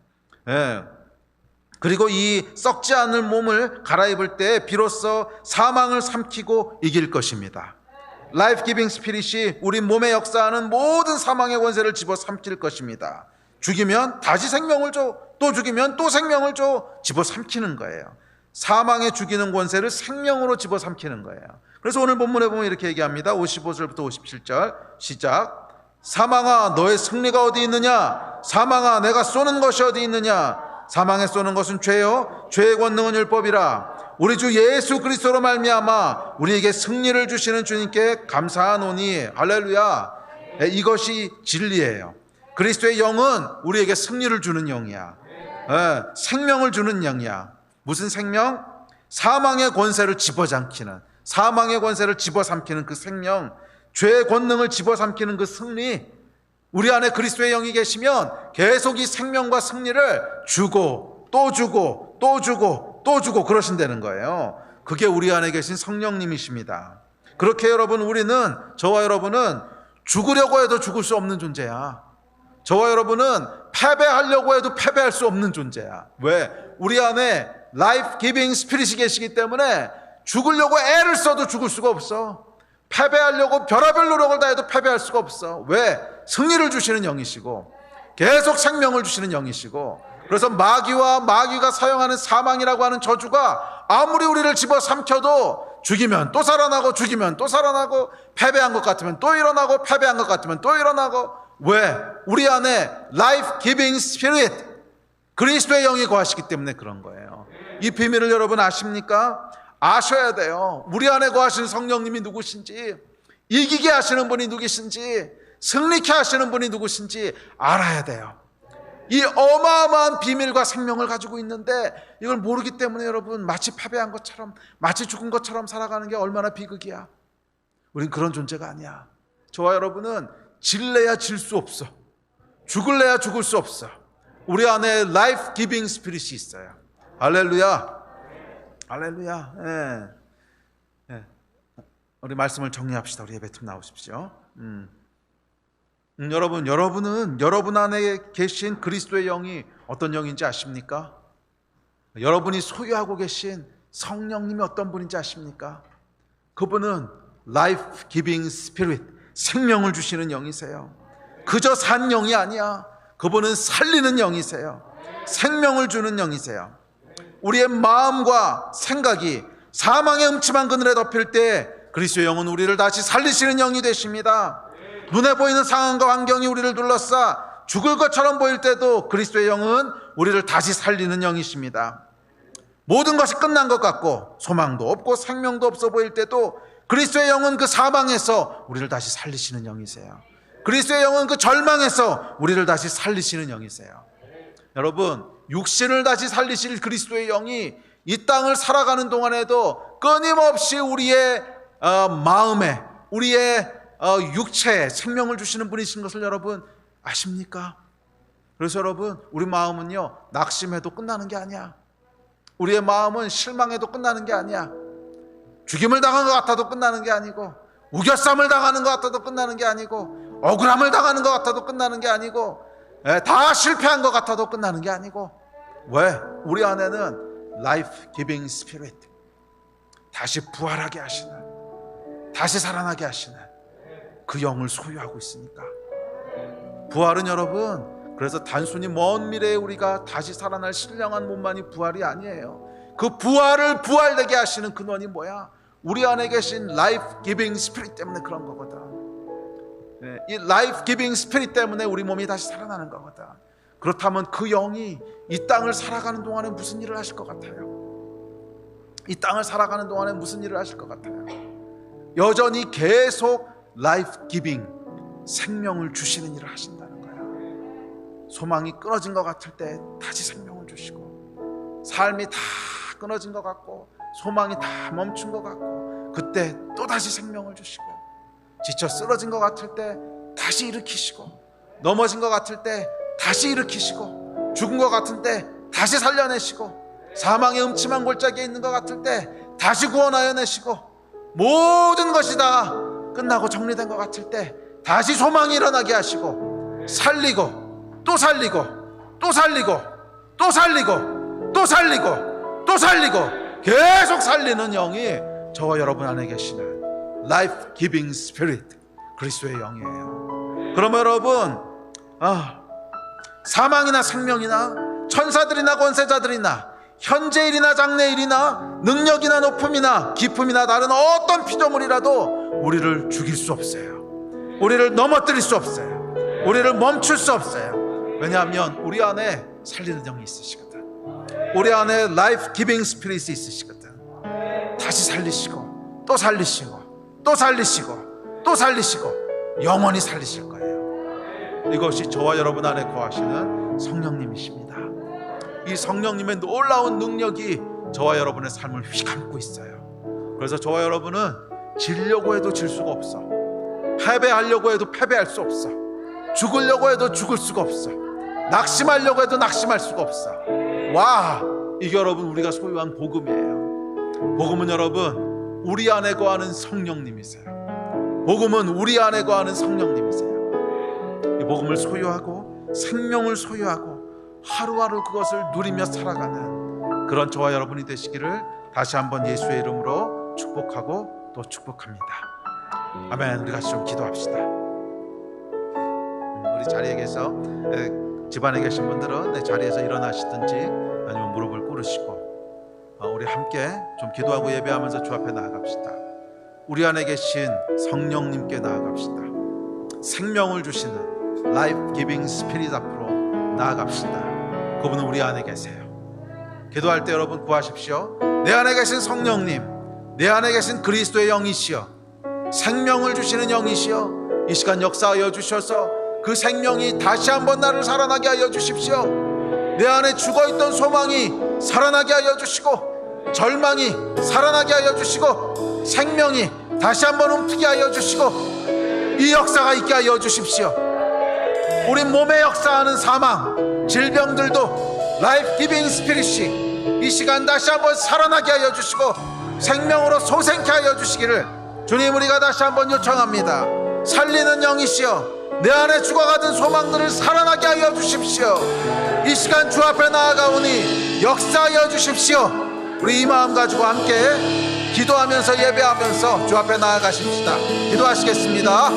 그리고 이 썩지 않을 몸을 갈아입을 때 비로소 사망을 삼키고 이길 것입니다. 라이프 기빙 스피릿이 우리 몸에 역사하는 모든 사망의 권세를 집어삼킬 것입니다. 죽이면 다시 생명을 줘, 또 죽이면 또 생명을 줘, 집어삼키는 거예요. 사망의 죽이는 권세를 생명으로 집어삼키는 거예요. 그래서 오늘 본문에 보면 이렇게 얘기합니다. 55절부터 57절 시작. 사망아, 너의 승리가 어디 있느냐? 사망아, 내가 쏘는 것이 어디 있느냐? 사망에 쏘는 것은 죄요, 죄의 권능은 율법이라. 우리 주 예수 그리스도로 말미암아 우리에게 승리를 주시는 주님께 감사하노니. 할렐루야. 이것이 진리예요. 그리스도의 영은 우리에게 승리를 주는 영이야. 생명을 주는 영이야. 무슨 생명? 사망의 권세를 집어삼키는, 사망의 권세를 집어삼키는 그 생명, 죄의 권능을 집어삼키는 그 승리. 우리 안에 그리스도의 영이 계시면 계속 이 생명과 승리를 주고 또 주고 또 주고 또 주고 그러신다는 거예요. 그게 우리 안에 계신 성령님이십니다. 그렇게 여러분, 우리는, 저와 여러분은 죽으려고 해도 죽을 수 없는 존재야. 저와 여러분은 패배하려고 해도 패배할 수 없는 존재야. 왜? 우리 안에 라이프 기빙 스피릿이 계시기 때문에 죽으려고 애를 써도 죽을 수가 없어. 패배하려고 별의별 노력을 다해도 패배할 수가 없어. 왜? 승리를 주시는 영이시고 계속 생명을 주시는 영이시고. 그래서 마귀가 사용하는 사망이라고 하는 저주가 아무리 우리를 집어삼켜도 죽이면 또 살아나고, 죽이면 또 살아나고, 패배한 것 같으면 또 일어나고, 패배한 것 같으면 또 일어나고. 왜? 우리 안에 라이프 기빙 스피릿, 그리스도의 영이 거하시기 때문에 그런 거예요. 이 비밀을 여러분 아십니까? 아셔야 돼요. 우리 안에 거하시는 성령님이 누구신지, 이기게 하시는 분이 누구신지, 승리케 하시는 분이 누구신지 알아야 돼요. 이 어마어마한 비밀과 생명을 가지고 있는데 이걸 모르기 때문에 여러분, 마치 패배한 것처럼, 마치 죽은 것처럼 살아가는 게 얼마나 비극이야. 우린 그런 존재가 아니야. 저와 여러분은 질래야 질 수 없어. 죽을래야 죽을 수 없어. 우리 안에 라이프 기빙 스피릿이 있어요. 할렐루야. 할렐루야. 예. 우리 말씀을 정리합시다. 우리 예배팀 나오십시오. 여러분은 여러분 안에 계신 그리스도의 영이 어떤 영인지 아십니까? 여러분이 소유하고 계신 성령님이 어떤 분인지 아십니까? 그분은 Life Giving Spirit, 생명을 주시는 영이세요. 그저 산 영이 아니야. 그분은 살리는 영이세요. 생명을 주는 영이세요. 우리의 마음과 생각이 사망의 음침한 그늘에 덮일 때 그리스도의 영은 우리를 다시 살리시는 영이 되십니다. 눈에 보이는 상황과 환경이 우리를 둘러싸 죽을 것처럼 보일 때도 그리스도의 영은 우리를 다시 살리는 영이십니다. 모든 것이 끝난 것 같고 소망도 없고 생명도 없어 보일 때도 그리스도의 영은 그 사망에서 우리를 다시 살리시는 영이세요. 그리스도의 영은 그 절망에서 우리를 다시 살리시는 영이세요. 여러분, 육신을 다시 살리실 그리스도의 영이 이 땅을 살아가는 동안에도 끊임없이 우리의 마음에, 우리의 육체에 생명을 주시는 분이신 것을 여러분 아십니까? 그래서 여러분, 우리 마음은요, 낙심해도 끝나는 게 아니야. 우리의 마음은 실망해도 끝나는 게 아니야. 죽임을 당한 것 같아도 끝나는 게 아니고, 우겨쌈을 당하는 것 같아도 끝나는 게 아니고, 억울함을 당하는 것 같아도 끝나는 게 아니고, 다 실패한 것 같아도 끝나는 게 아니고. 왜? 우리 안에는 라이프 기빙 스피릿, 다시 부활하게 하시는, 다시 살아나게 하시는 그 영을 소유하고 있으니까. 부활은 여러분, 그래서 단순히 먼 미래에 우리가 다시 살아날 신령한 몸만이 부활이 아니에요. 그 부활을 부활되게 하시는 근원이 뭐야? 우리 안에 계신 라이프 기빙 스피릿 때문에 그런 거거든. 이 라이프 기빙 스피릿 때문에 우리 몸이 다시 살아나는 거거든. 그렇다면 그 영이 이 땅을 살아가는 동안에 무슨 일을 하실 것 같아요? 이 땅을 살아가는 동안에 무슨 일을 하실 것 같아요? 여전히 계속 라이프 기빙, 생명을 주시는 일을 하신다는 거야. 소망이 끊어진 것 같을 때 다시 생명을 주시고, 삶이 다 끊어진 것 같고 소망이 다 멈춘 것 같고, 그때 또 다시 생명을 주시고, 지쳐 쓰러진 것 같을 때 다시 일으키시고, 넘어진 것 같을 때 다시 일으키시고, 죽은 것 같은 때 다시 살려내시고, 사망의 음침한 골짜기에 있는 것 같을 때 다시 구원하여 내시고, 모든 것이 다 끝나고 정리된 것 같을 때 다시 소망이 일어나게 하시고, 살리고 또 살리고 또 살리고 또 살리고 또 살리고 또 살리고 계속 살리는 영이 저와 여러분 안에 계시는 Life Giving Spirit, 그리스도의 영이에요. 그러면 여러분, 사망이나 생명이나 천사들이나 권세자들이나 현재일이나 장래일이나 능력이나 높음이나 기품이나 다른 어떤 피조물이라도 우리를 죽일 수 없어요. 우리를 넘어뜨릴 수 없어요. 우리를 멈출 수 없어요. 왜냐하면 우리 안에 살리는 영이 있으시거든. 우리 안에 라이프 기빙 스피릿이 있으시거든. 다시 살리시고 또 살리시고 또 살리시고 또 살리시고 영원히 살리실 거예요. 이것이 저와 여러분 안에 거하시는 성령님이십니다. 이 성령님의 놀라운 능력이 저와 여러분의 삶을 휘감고 있어요. 그래서 저와 여러분은 지려고 해도 질 수가 없어. 패배하려고 해도 패배할 수 없어. 죽으려고 해도 죽을 수가 없어. 낙심하려고 해도 낙심할 수가 없어. 와, 이게 여러분 우리가 소유한 복음이에요. 복음은 여러분 우리 안에 거하는 성령님이세요. 복음은 우리 안에 거하는 성령님이세요. 이 복음을 소유하고 생명을 소유하고 하루하루 그것을 누리며 살아가는 그런 저와 여러분이 되시기를 다시 한번 예수의 이름으로 축복하고 또 축복합니다. 아멘. 우리 같이 좀 기도합시다. 우리 자리에 계셔 집안에 계신 분들은 자리에서 일어나시든지 아니면 무릎을 꿇으시고 우리 함께 좀 기도하고 예배하면서 주 앞에 나아갑시다. 우리 안에 계신 성령님께 나아갑시다. 생명을 주시는 라이프 기빙 스피릿 앞으로 나아갑시다. 그분은 우리 안에 계세요. 기도할 때 여러분 구하십시오. 내 안에 계신 성령님, 내 안에 계신 그리스도의 영이시여, 생명을 주시는 영이시여, 이 시간 역사하여 주셔서 그 생명이 다시 한번 나를 살아나게 하여 주십시오. 내 안에 죽어있던 소망이 살아나게 하여 주시고, 절망이 살아나게 하여 주시고, 생명이 다시 한번 움트게 하여 주시고, 이 역사가 있게 하여 주십시오. 우리 몸에 역사하는 사망, 질병들도 라이프 기빙 스피릿이 이 시간 다시 한번 살아나게 하여 주시고 생명으로 솟생케 하여 주시기를 주님 우리가 다시 한번 요청합니다. 살리는 영이시여, 내 안에 죽어가던 소망들을 살아나게 하여 주십시오. 이 시간 주 앞에 나아가오니 역사하여 주십시오. 우리 이 마음 가지고 함께 기도하면서 예배하면서 주 앞에 나아가십시다. 기도하시겠습니다.